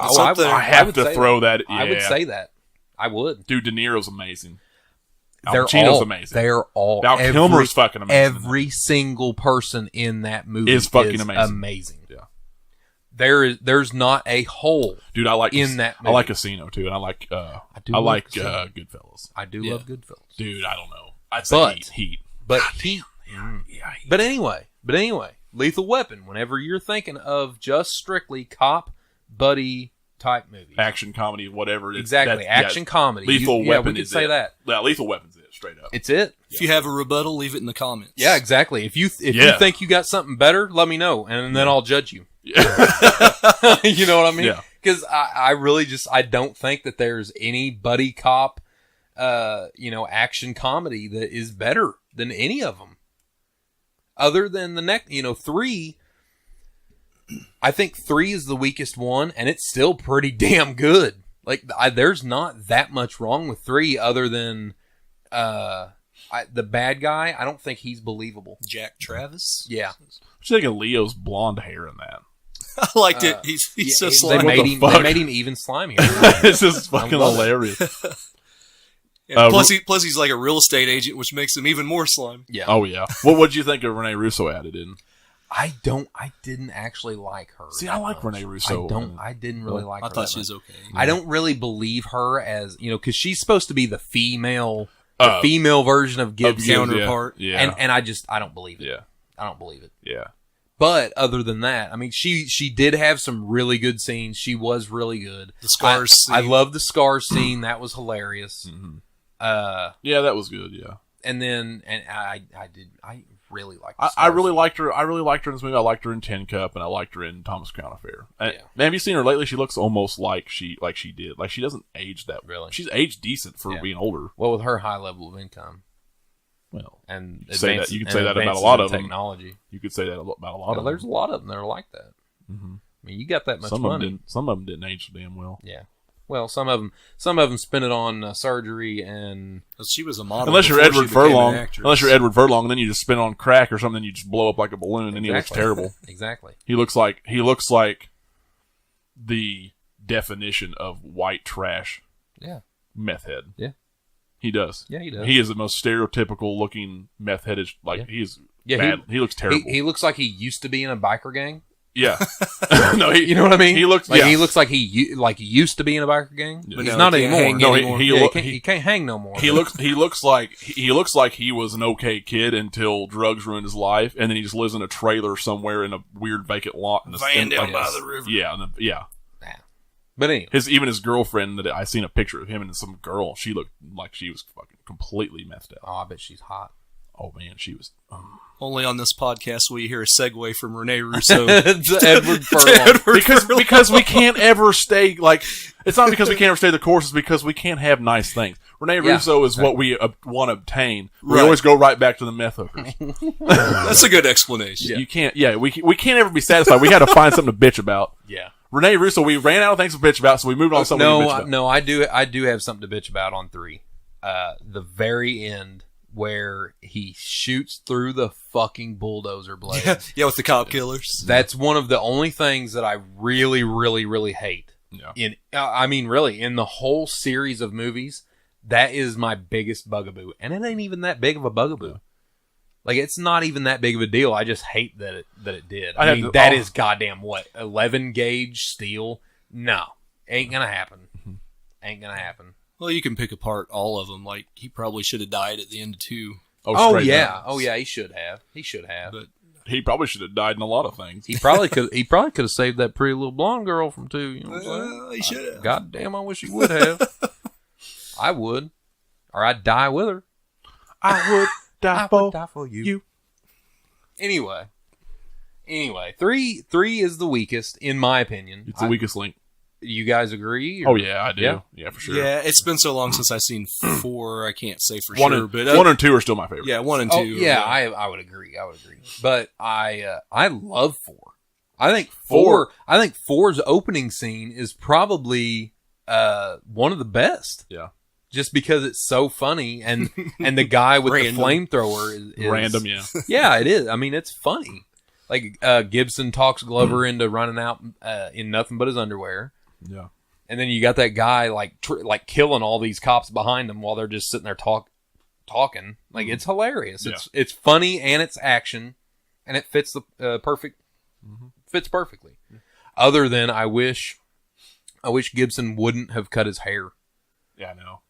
have to throw that. I would say that. I would. Dude, De Niro's amazing. Al Pacino's amazing. They're all. Val Kilmer's fucking amazing. Every single person in that movie is fucking amazing. Yeah. There's not a hole. Dude, I like in that movie. I like Casino too, and I like Goodfellas. I do love Goodfellas. Dude, I don't know. I'd say Heat. But Heat. Yeah. But anyway, Lethal Weapon. Whenever you're thinking of just strictly cop buddy type movie, action comedy, whatever. Exactly, action comedy. Lethal Weapon. We could say that. Yeah, Lethal Weapon's it. Straight up. It's it. If you have a rebuttal, leave it in the comments. Yeah, exactly. If you think you got something better, let me know, and then I'll judge you. Yeah. You know what I mean? Yeah. Because I really I don't think that there's any buddy cop, action comedy that is better than any of them. Other than the next, 3. I think 3 is the weakest one, and it's still pretty damn good. Like, there's not that much wrong with 3 other than the bad guy. I don't think he's believable. Jack Travis? Yeah. What you think of Leo's blonde hair in that? I liked it. He's so slimy. They made him even slimier. This is fucking hilarious. Plus he's like a real estate agent, which makes him even more slime. Yeah. Oh, yeah. What did you think of Rene Russo added in? I didn't actually like her. See, I like Rene Russo. I didn't really like her. I thought she was okay. I don't really believe her as, because she's supposed to be the female version of Gibbs' counterpart. Yeah. And I don't believe it. Yeah. I don't believe it. Yeah. But other than that, I mean, she did have some really good scenes. She was really good. The scars scene. I love the scars scene. That was hilarious. Mm-hmm. Yeah, that was good. Yeah. And then, I really liked. I really liked her. I really liked her in this movie. I liked her in Tin Cup, and I liked her in Thomas Crown Affair. Man, have you seen her lately? She looks almost like she did. Like, she doesn't age that really. She's aged decent for being older. Well, with her high level of income. Well, and you could say that about a lot of technology. You could say that about a lot of them. There's a lot of them that are like that. Mm-hmm. I mean, you got that much some money. Some of them didn't age so damn well. Yeah. Well, some of them spent it on surgery, and she was a model. Unless you're Edward Furlong, then you just spin it on crack or something. You just blow up like a balloon, and he looks terrible. Exactly. He looks like the definition of white trash. Yeah. Meth head. Yeah. He does. Yeah, he does. He is the most stereotypical looking meth headed. He is bad. He looks terrible. He looks like he used to be in a biker gang. Yeah. No, you know what I mean? He looks like he looks like he used to be in a biker gang. But he's not anymore. No, he can't hang no more. He looks like he was an okay kid until drugs ruined his life, and then he just lives in a trailer somewhere in a weird vacant lot in van down by the river. Yeah. But anyway, even his girlfriend, that I seen a picture of him and some girl, she looked like she was fucking completely messed up. Oh, I bet she's hot. Oh man, she was. Only on this podcast will you hear a segue from Rene Russo to Edward Furlong. Because we can't ever stay like. It's not because we can't ever stay the course. It's because we can't have nice things. Rene Russo is what we want to obtain. We always go right back to the meth hookers. That's a good explanation. You can't. Yeah, we can't ever be satisfied. We got to find something to bitch about. Yeah. Rene Russo, we ran out of things to bitch about, so we moved on to something to bitch about. No, I do have something to bitch about on 3. The very end where he shoots through the fucking bulldozer blades. Yeah, with the cop killers. That's one of the only things that I really, really, really hate. Yeah. In the whole series of movies, that is my biggest bugaboo. And it ain't even that big of a bugaboo. Like, it's not even that big of a deal. I just hate that it did. I mean, that is goddamn 11 gauge steel? No. Ain't gonna happen. Ain't gonna happen. Well, you can pick apart all of them. Like, he probably should have died at the end of 2. Oh yeah. Oh yeah, he should have. But He probably should have died in a lot of things. He probably could have saved that pretty little blonde girl from 2. You know what I'm saying? He should have. God damn, I wish he would have. I would, or I'd die with her. I would die for you. Anyway, 3 is the weakest in my opinion. It's the weakest link. You guys agree? Oh yeah, I do. Yeah, for sure. Yeah, it's been so long since I've seen 4. I can't say for sure, but 1 and 2 are still my favorite. Yeah, 1 and 2. Yeah, I would agree. But I love 4. I think 4. I think 4's opening scene is probably one of the best. Yeah. Just because it's so funny and the guy with the flamethrower is random. Yeah. Yeah, it is. I mean, it's funny. Like Gibson talks Glover into running out in nothing but his underwear. Yeah. And then you got that guy like killing all these cops behind him while they're just sitting there talking. Like, it's hilarious. Yeah. It's funny and it's action, and it fits the fits perfectly. Yeah. Other than I wish Gibson wouldn't have cut his hair. Yeah, I know.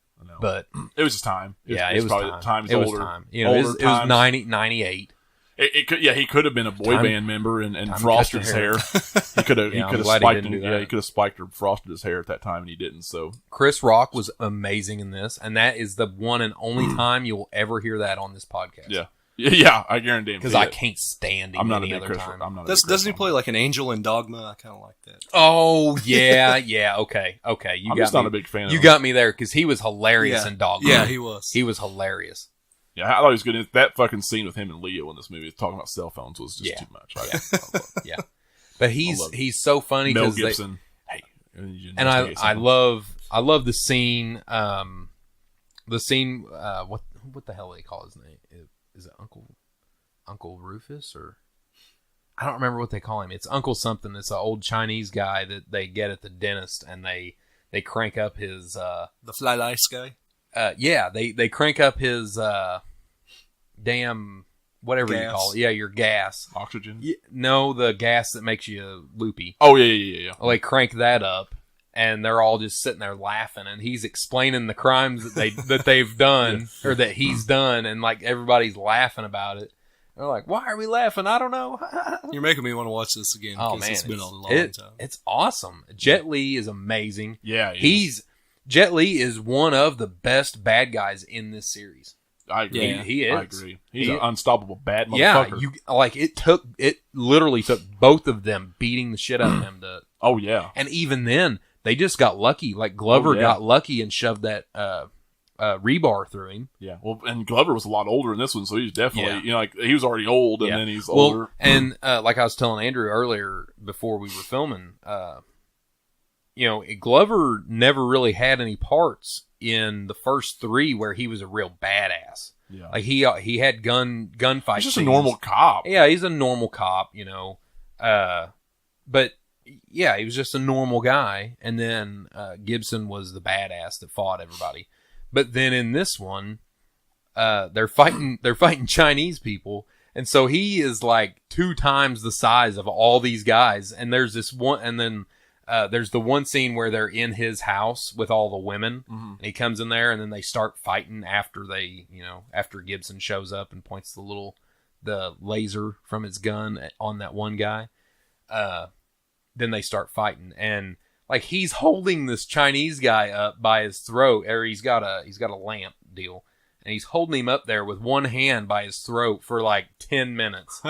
But it was his time. It was probably time. Times it was older. time. You know, it was 98. He could have been a boy band member and frosted his hair. He could have spiked him. Yeah, he could have spiked or frosted his hair at that time, and he didn't. So Chris Rock was amazing in this, and that is the one and only time you will ever hear that on this podcast. Yeah, I guarantee him. Because I can't stand him. I'm not any other time. Doesn't he play like an angel in Dogma? I kind of like that. Oh yeah, okay. I'm just not a big fan. You got me there because he was hilarious in Dogma. Yeah, he was. He was hilarious. Yeah, I thought he was good. That fucking scene with him and Leo in this movie, talking about cell phones, was just too much. Yeah. But he's so funny. Mel Gibson. And I love the scene. What the hell do they call his name? Is it Uncle Rufus, or I don't remember what they call him. It's Uncle something. It's an old Chinese guy that they get at the dentist, and they crank up his the fly lice guy. They crank up his damn whatever gas. You call it. Yeah, your gas. Oxygen? No, the gas that makes you loopy. Oh, yeah. Well, they crank that up, and they're all just sitting there laughing, and he's explaining the crimes that they've done, or that he's done, and like everybody's laughing about it. They're like, why are we laughing? I don't know. You're making me want to watch this again. Oh, man. It's been a long time. It's awesome. Jet Li is amazing. Yeah, Jet Li is one of the best bad guys in this series. I agree. Yeah, he is. I agree. He's an unstoppable bad motherfucker. Yeah, it literally took both of them beating the shit out of him to. Oh yeah. And even then, they just got lucky. Like Glover got lucky and shoved that rebar through him. Yeah. Well, and Glover was a lot older in this one, so he's definitely he was already old, and then he's older. And like I was telling Andrew earlier before we were filming, Glover never really had any parts in the first 3 where he was a real badass. Yeah. Like he had gunfights. He's just a normal cop. Yeah, he's a normal cop, but yeah, he was just a normal guy. And then Gibson was the badass that fought everybody. But then in this one, they're fighting Chinese people. And so he is like 2 times the size of all these guys. And there's this one, and then there's the one scene where they're in his house with all the women, and he comes in there, and then they start fighting after after Gibson shows up and points the laser from his gun on that one guy. Then they start fighting, and like he's holding this Chinese guy up by his throat, or he's got a lamp deal. And he's holding him up there with one hand by his throat for like 10 minutes.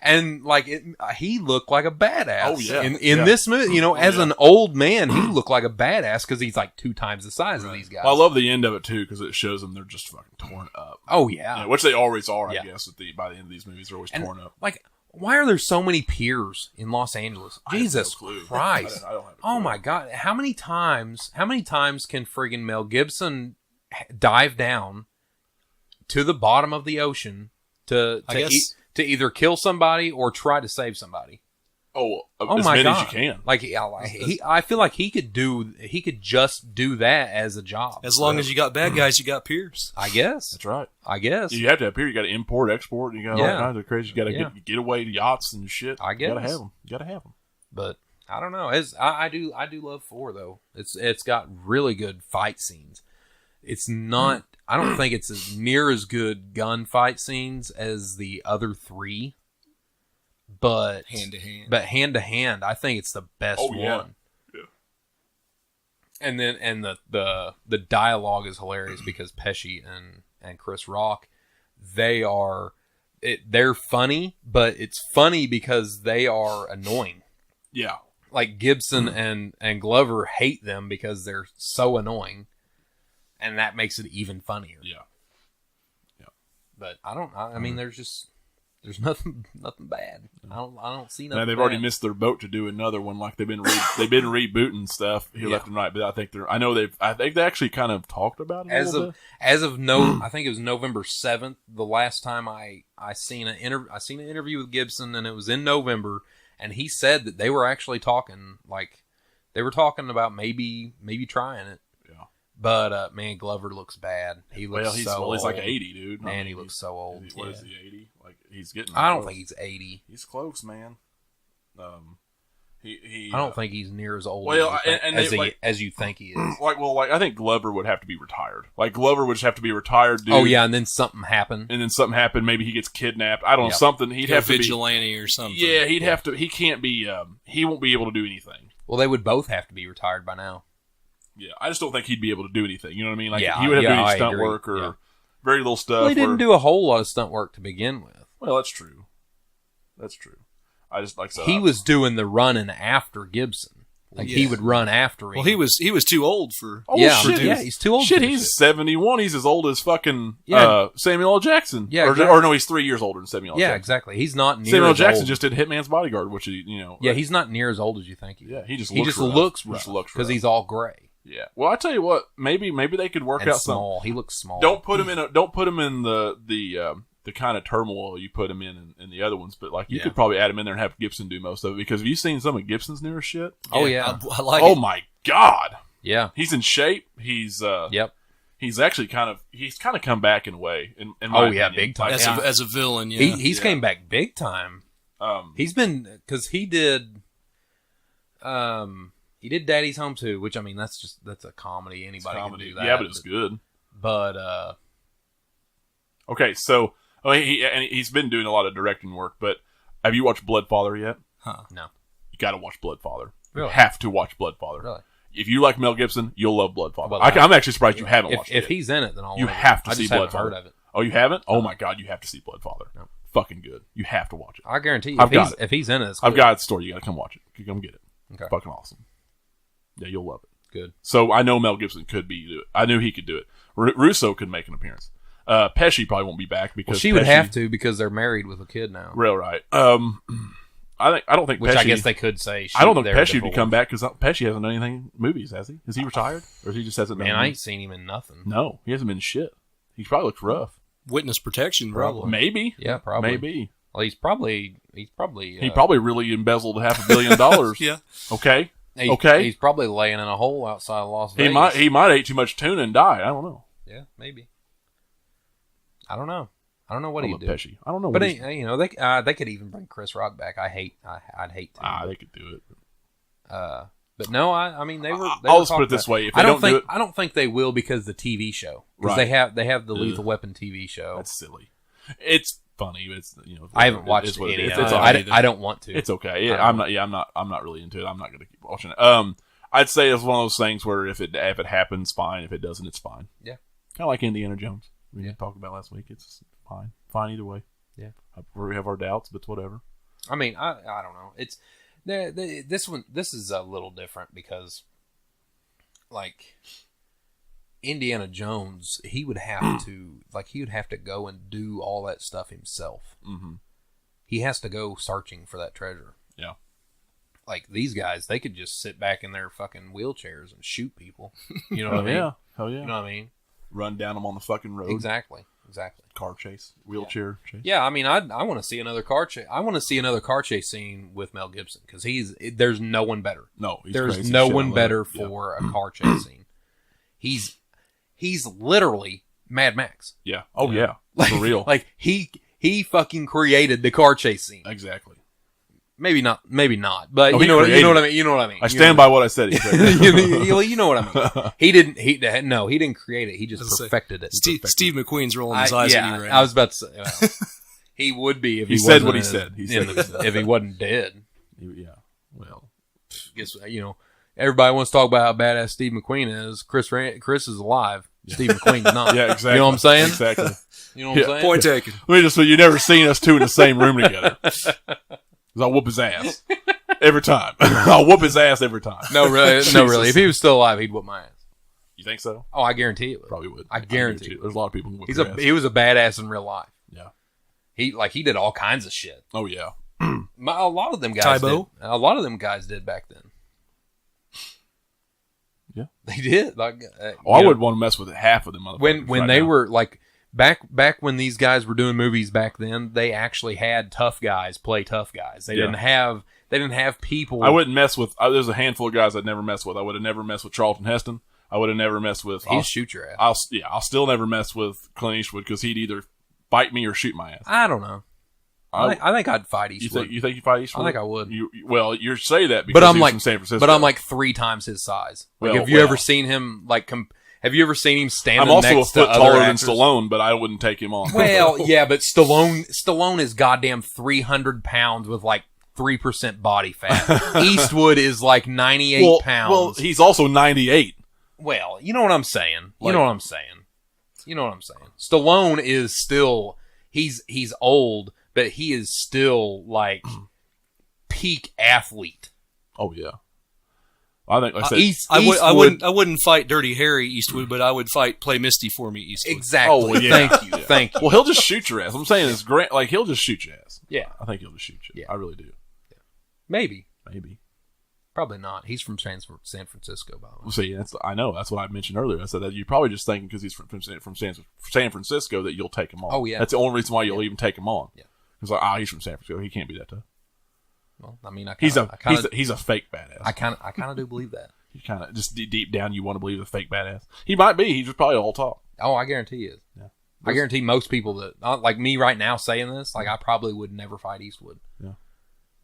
And like he looked like a badass. Oh, yeah. In this movie, as an old man, he looked like a badass because he's like 2 times the size of these guys. Well, I love the end of it too because it shows them they're just fucking torn up. Oh, yeah. Which they always are, I guess, by the end of these movies. They're always torn up. Like, why are there so many piers in Los Angeles? Jesus Christ. I don't have a clue. Oh, my God. How many times can friggin' Mel Gibson dive down to the bottom of the ocean to either kill somebody or try to save somebody? As many as you can. Like I feel like he could just do that as a job. As long as you got bad guys, you got peers. I guess that's right. I guess you have to have peers. You got to import, export. You got all kinds of crazy. You got to get away yachts and shit. I guess you got to have them. But I don't know. I do love 4 though. It's got really good fight scenes. It's not. I don't think it's near as good gunfight scenes as the other 3. but hand to hand. But hand to hand, I think it's the best one. Yeah. And then the dialogue is hilarious because Pesci and Chris Rock, they're funny, but it's funny because they are annoying. Yeah. Like Gibson and Glover hate them because they're so annoying, and that makes it even funnier. Yeah. But I mean, there's nothing bad. I don't see nothing. Now, they've bad. already missed their boat to do another one. Like they've been rebooting stuff here left and right. But I think they actually kind of talked about it I think it was November 7th. The last time I seen an interview with Gibson, and it was in November, and he said that they were actually talking about maybe trying it. But, man, Glover looks bad. He looks he's old. like 80, dude. Man, he looks so old. What is he, 80? Like, he's getting I don't close. think he's 80. He's close, man. I don't think he's near as old as you think he is. I think Glover would have to be retired. Like, Glover would just have to be retired, dude. Oh, yeah, and then something happened. Maybe he gets kidnapped. I don't know, something. He'd have to be vigilante or something. Yeah, he'd have to. He can't be, he won't be able to do anything. Well, they would both have to be retired by now. Yeah, I just don't think he'd be able to do anything. You know what I mean? Like, yeah, he would have to do any stunt agree. work or very little stuff. Well, he didn't do a whole lot of stunt work to begin with. Well, that's true. I just like so. He was doing the running after Gibson. Like he would run after him. Well, he was too old for. Oh yeah, shit! Yeah, he's too old. Shit, he's 71. He's as old as fucking Samuel L. Jackson. Yeah, or, exactly. or no, he's 3 years older than Samuel L. Jackson. Yeah, exactly. He's not near. Samuel L. as Jackson old. just did Hitman's Bodyguard, which Yeah, he's not near as old as you think he is. Yeah, he just looks rough because he's all gray. Yeah. Well, I tell you what, maybe they could work and out small. something. He looks small. Don't put him in the kind of turmoil you put him in the other ones, but like you could probably add him in there and have Gibson do most of it, because have you seen some of Gibson's newer shit? Oh yeah, I like it. Oh it. my god. Yeah, he's in shape. He's He's actually kind of come back in a way. In my opinion. Big time. As a villain. Yeah, he's came back big time. He's been because he did Daddy's Home too, which I mean that's a comedy. Anybody can do that. Yeah, but it's good. But okay, so he's been doing a lot of directing work. But have you watched Bloodfather yet? No. You got to watch Bloodfather. Really? You have to watch Bloodfather. Really? If you like Mel Gibson, you'll love Bloodfather. Well, I'm actually surprised you haven't watched it. If he's in it, then you have to see Bloodfather. I Bloodfather. just haven't heard of it. Oh, you haven't? Oh my god, you have to see Bloodfather. No. Fucking good. You have to watch it. I guarantee you. If he's in it, it's I've cool. got the story. You got to come watch it. Come get it. Okay. Fucking awesome. Yeah, you'll love it. Good. So I know Mel Gibson could do it. I knew he could do it. Russo could make an appearance. Pesci probably won't be back because she would have to because they're married with a kid now. Real right. I don't think Which Pesci, I guess they could say. I don't think Pesci would come back because Pesci hasn't done anything movies, has he? Has he retired or he just hasn't? Man, I ain't seen him in nothing. No, he hasn't been shit. He probably looks rough. Witness protection, probably. Maybe. Yeah, probably. Maybe. Well, he's probably. He probably really embezzled $500 million. Yeah. Okay. Okay. He's probably laying in a hole outside of Las Vegas. He might ate too much tuna and die. I don't know. Yeah, maybe. I don't know what he'd do. Pesci. I don't know. But they could even bring Chris Rock back. I'd hate to. They could do it. But no, I mean they were. I'll just put it this way: if they don't do it, I don't think they will because the TV show. Because they have the Lethal Weapon TV show. That's silly. It's funny, but it's I haven't watched it. I don't want to. It's okay. Yeah, I'm not really into it. I'm not going to keep watching it. I'd say it's one of those things where if it happens, fine. If it doesn't, it's fine. Yeah. Kind of like Indiana Jones. We talked about last week. It's fine. Fine either way. Yeah. We have our doubts, but it's whatever. I mean, I don't know. It's this is a little different because, like, Indiana Jones, he would have to go and do all that stuff himself. Mm-hmm. He has to go searching for that treasure. Yeah. Like these guys, they could just sit back in their fucking wheelchairs and shoot people. You know what I mean? Yeah. Hell yeah. You know what I mean? Run down them on the fucking road. Exactly. Car chase, wheelchair chase. Yeah, I mean, I want to see another car chase. I want to see another car chase scene with Mel Gibson because there's no one better. No, there's no one better for a car chase scene. He's literally Mad Max. Yeah. Oh yeah. For real. Like he fucking created the car chase scene. Exactly. Maybe not, but you know what I mean. I stand by what I said. You know what I mean. He didn't create it. He just perfected it. Steve McQueen's rolling his eyes at you right now. I was about to say, He would be if he said what he said. He said if he wasn't dead. Yeah. Well, guess everybody wants to talk about how badass Steve McQueen is. Chris is alive. Steve McQueen's not. Yeah, exactly. You know what I'm saying? Exactly. You know what I'm saying? Point taken. So you never seen us two in the same room together. Because I'll whoop his ass every time. I'll whoop his ass every time. No, really. No, really. If he was still alive, he'd whoop my ass. You think so? Oh, I guarantee it would. Probably would. I guarantee it. There's a lot of people who whoop your ass. He was a badass in real life. Yeah. He did all kinds of shit. Oh yeah. A lot of them guys did. A lot of them guys did back then. Yeah, they did. I wouldn't want to mess with half of them. When they were like back when these guys were doing movies back then, they actually had tough guys play tough guys. They didn't have people. I wouldn't mess with. There's a handful of guys I'd never mess with. I would have never messed with Charlton Heston. I would have never messed with. He'd shoot your ass. I'll still never mess with Clint Eastwood because he'd either bite me or shoot my ass. I don't know. I think I'd fight Eastwood. You think you'd fight Eastwood? I think I would. You say that because he's from San Francisco. But I'm like 3 times his size. Have you ever seen him have you ever seen him standing next to other actors? I'm also a foot taller than Stallone, but I wouldn't take him on. Well, yeah, but Stallone is goddamn 300 pounds with like 3% body fat. Eastwood is like 98 pounds. Well, he's also 98. Well, you know what I'm saying. You know what I'm saying. Stallone is still he's old, but he is still like peak athlete. Oh yeah, I think like I wouldn't fight Dirty Harry Eastwood, but I would play Misty for me Eastwood. Exactly. Oh yeah. Thank you. Well, he'll just shoot your ass. I'm saying it's great. Like he'll just shoot your ass. Yeah, I think he'll just shoot you. Yeah, I really do. Yeah. Maybe. Probably not. He's from San Francisco, by the way. Well, see, I know. That's what I mentioned earlier. I said that you're probably just thinking because he's from San Francisco that you'll take him on. Oh yeah, that's the only reason why you'll even take him on. Yeah. It's like, he's from San Francisco. He can't be that tough. Well, I mean, he's a fake badass. I kind of do believe that. You kind of just deep down, you want to believe a fake badass. He might be. He's just probably all talk. Oh, I guarantee he is. Yeah. I guarantee most people that like me right now saying this, like I probably would never fight Eastwood. Yeah.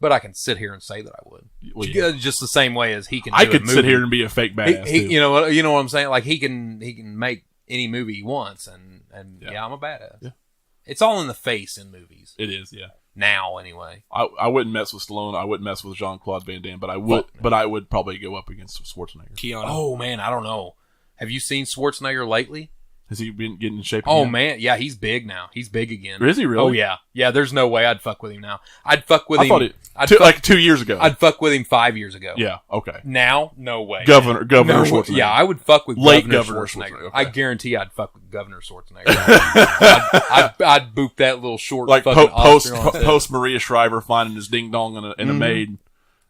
But I can sit here and say that I would. Well, yeah. Just the same way as he can. I could sit here and be a fake badass. You know what I'm saying? Like he can make any movie he wants, and I'm a badass. Yeah. It's all in the face in movies. It is, yeah. Now, anyway. I wouldn't mess with Stallone. I wouldn't mess with Jean-Claude Van Damme, but I would. But I would probably go up against Schwarzenegger. Keanu. Oh man, I don't know. Have you seen Schwarzenegger lately? Has he been getting in shape again? Oh, again? man. Yeah, he's big now. He's big again. Is he really? Oh, yeah. Yeah, there's no way I'd fuck with him now. I'd fuck with him. Like 2 years ago. I'd fuck with him 5 years ago. Yeah, okay. Now, no way. Governor Schwarzenegger. Yeah, I would fuck with Governor Schwarzenegger. Okay. I guarantee I'd fuck with Governor Schwarzenegger. I'd boop that little short like post Maria Shriver finding his ding dong in a maid.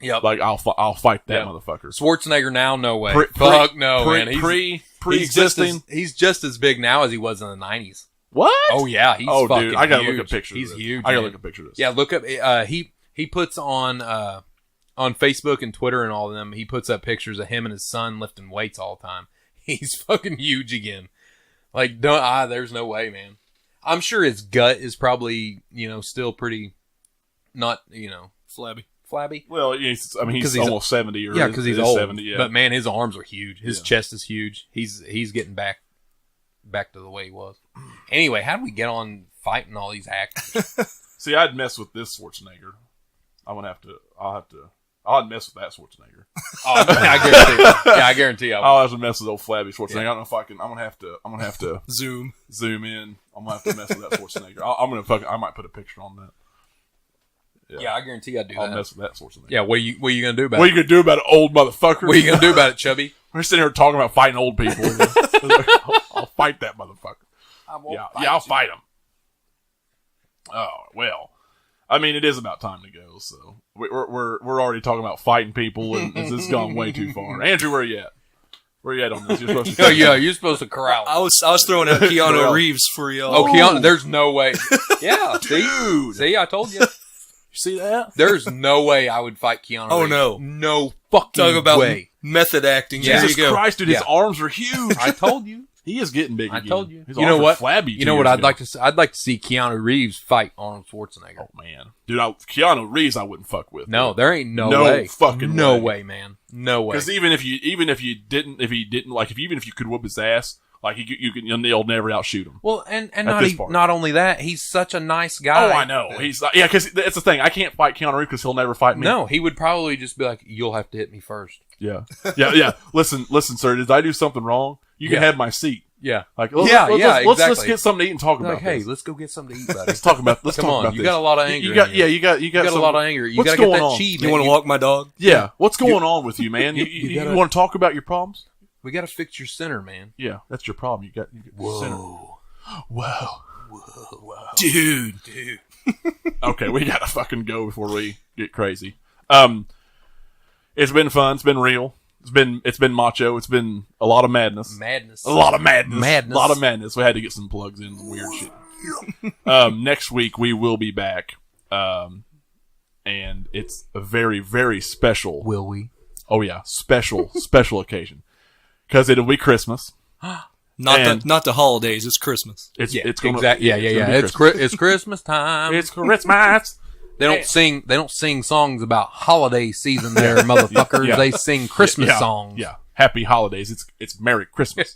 Yep. Like I'll fight that motherfucker. Schwarzenegger now, no way. Fuck no, man. Pre-existing. He's just as big now as he was in the 90s. What? Oh yeah, he's fucking dude, I gotta huge. Look at pictures. He's huge. I gotta look at pictures of this. Yeah, look up. He puts on Facebook and Twitter and all of them. He puts up pictures of him and his son lifting weights all the time. He's fucking huge again. Like, there's no way, man. I'm sure his gut is probably still pretty, not flabby. Well, he's almost 70 or because he's old. 70, yeah. But man, his arms are huge. His chest is huge. He's getting back to the way he was. Anyway, how do we get on fighting all these actors? See, I'd mess with this Schwarzenegger. I'd mess with that Schwarzenegger. I guarantee. Yeah, I guarantee. I'll have to mess with old flabby Schwarzenegger. Yeah. I don't know if I can. I'm gonna have to zoom in. I'm gonna have to mess with that Schwarzenegger. I might put a picture on that. Yeah, I guarantee I'd do that. I'll mess with that Schwarzenegger. Yeah, what are you gonna do about it? What are you gonna do about it, old motherfucker? What are you gonna do about it, Chubby? We're sitting here talking about fighting old people. I'll fight that motherfucker. I'll fight him. Oh well, I mean, it is about time to go. So we're already talking about fighting people, and this has gone way too far. Andrew, where you at? Where you at on this? You're supposed to. You're supposed to corral. I was throwing out Keanu Reeves for y'all. Oh, Keanu, there's no way. Yeah, dude. See, I told you. You see that? There's no way I would fight Keanu Reeves. Oh no, no fucking talk about way. Method acting. Jesus Christ, dude, his arms are huge. I told you. He is getting big. I told you. His you know what? Flabby. You know what I'd like to see? I'd like to see Keanu Reeves fight Arnold Schwarzenegger. Oh man, dude, Keanu Reeves, I wouldn't fuck with. No, dude. there ain't no way. Fucking no way, man. No way. Because even if you could whoop his ass, Like you'll never outshoot him. Well, and not only that, he's such a nice guy. Oh, I know. He's like, because it's the thing. I can't fight Keanu Reeves because he'll never fight me. No, he would probably just be like, "You'll have to hit me first." Yeah. Listen, sir. Did I do something wrong? You can have my seat. Yeah. Like, let's get something to eat and talk about. Hey, let's go get something to eat, buddy. Let's talk about. Come on, you got a lot of anger. You got a lot of anger. You got to get that cheese. You want to walk my dog? Yeah. What's going on with you, man? You want to talk about your problems? We got to fix your center, man. Yeah, that's your problem. You got center. Whoa. Dude. Okay, we got to fucking go before we get crazy. It's been fun. It's been real. It's been macho. It's been a lot of madness. A lot of madness. A lot of madness. We had to get some plugs in and weird shit. Next week we will be back. And it's a very, very special. Will we? Oh yeah, special occasion. Because it'll be Christmas. Not the holidays. It's Christmas. It's It's Christmas time. It's Christmas. They don't sing songs about holiday season there, motherfuckers. Yeah. They sing Christmas songs. Yeah. Happy holidays. It's Merry Christmas.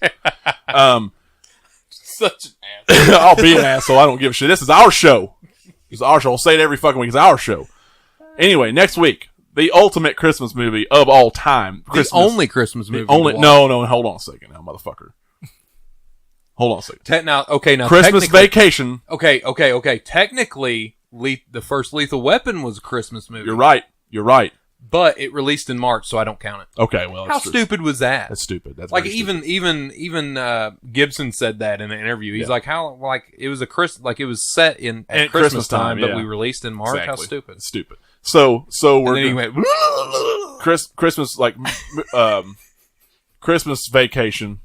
Such an asshole. I'll be an asshole. I don't give a shit. This is our show. It's our show. I'll say it every fucking week. It's our show. Anyway, next week, the ultimate Christmas movie of all time. The only Christmas movie. No, hold on a second now, motherfucker. Hold on a second. Now Christmas Vacation. Okay. Technically, the first Lethal Weapon was a Christmas movie. You're right. But it released in March, so I don't count it. Okay, well, how stupid was that? That's stupid. That's like even Gibson said that in an interview. He's like, how it was it was set at Christmas time, but we released in March. Exactly. How stupid! It's stupid. So we're went, Christmas Christmas Vacation.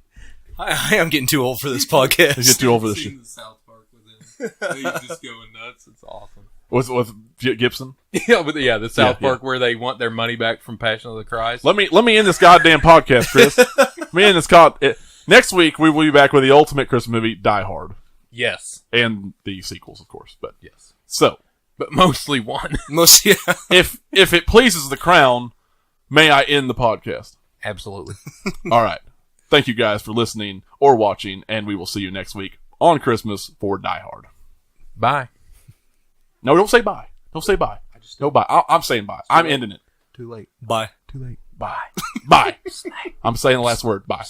I am getting too old for this podcast. You get too old for this shit. South Park with him. He's just going nuts. It's awesome. With Gibson? The South Park where they want their money back from Passion of the Christ. Let me end this goddamn podcast, Chris. Let me end this next week we will be back with the ultimate Christmas movie, Die Hard. Yes. And the sequels, of course. But yes. So, but mostly one. Mostly. If it pleases the crown, may I end the podcast? Absolutely. All right. Thank you guys for listening or watching, and we will see you next week on Christmas for Die Hard. Bye. No, don't say bye. Don't say bye. No bye. I'm saying bye. I'm ending it. Too late. Bye. Too late. Bye. Bye. I'm saying the last word. Bye.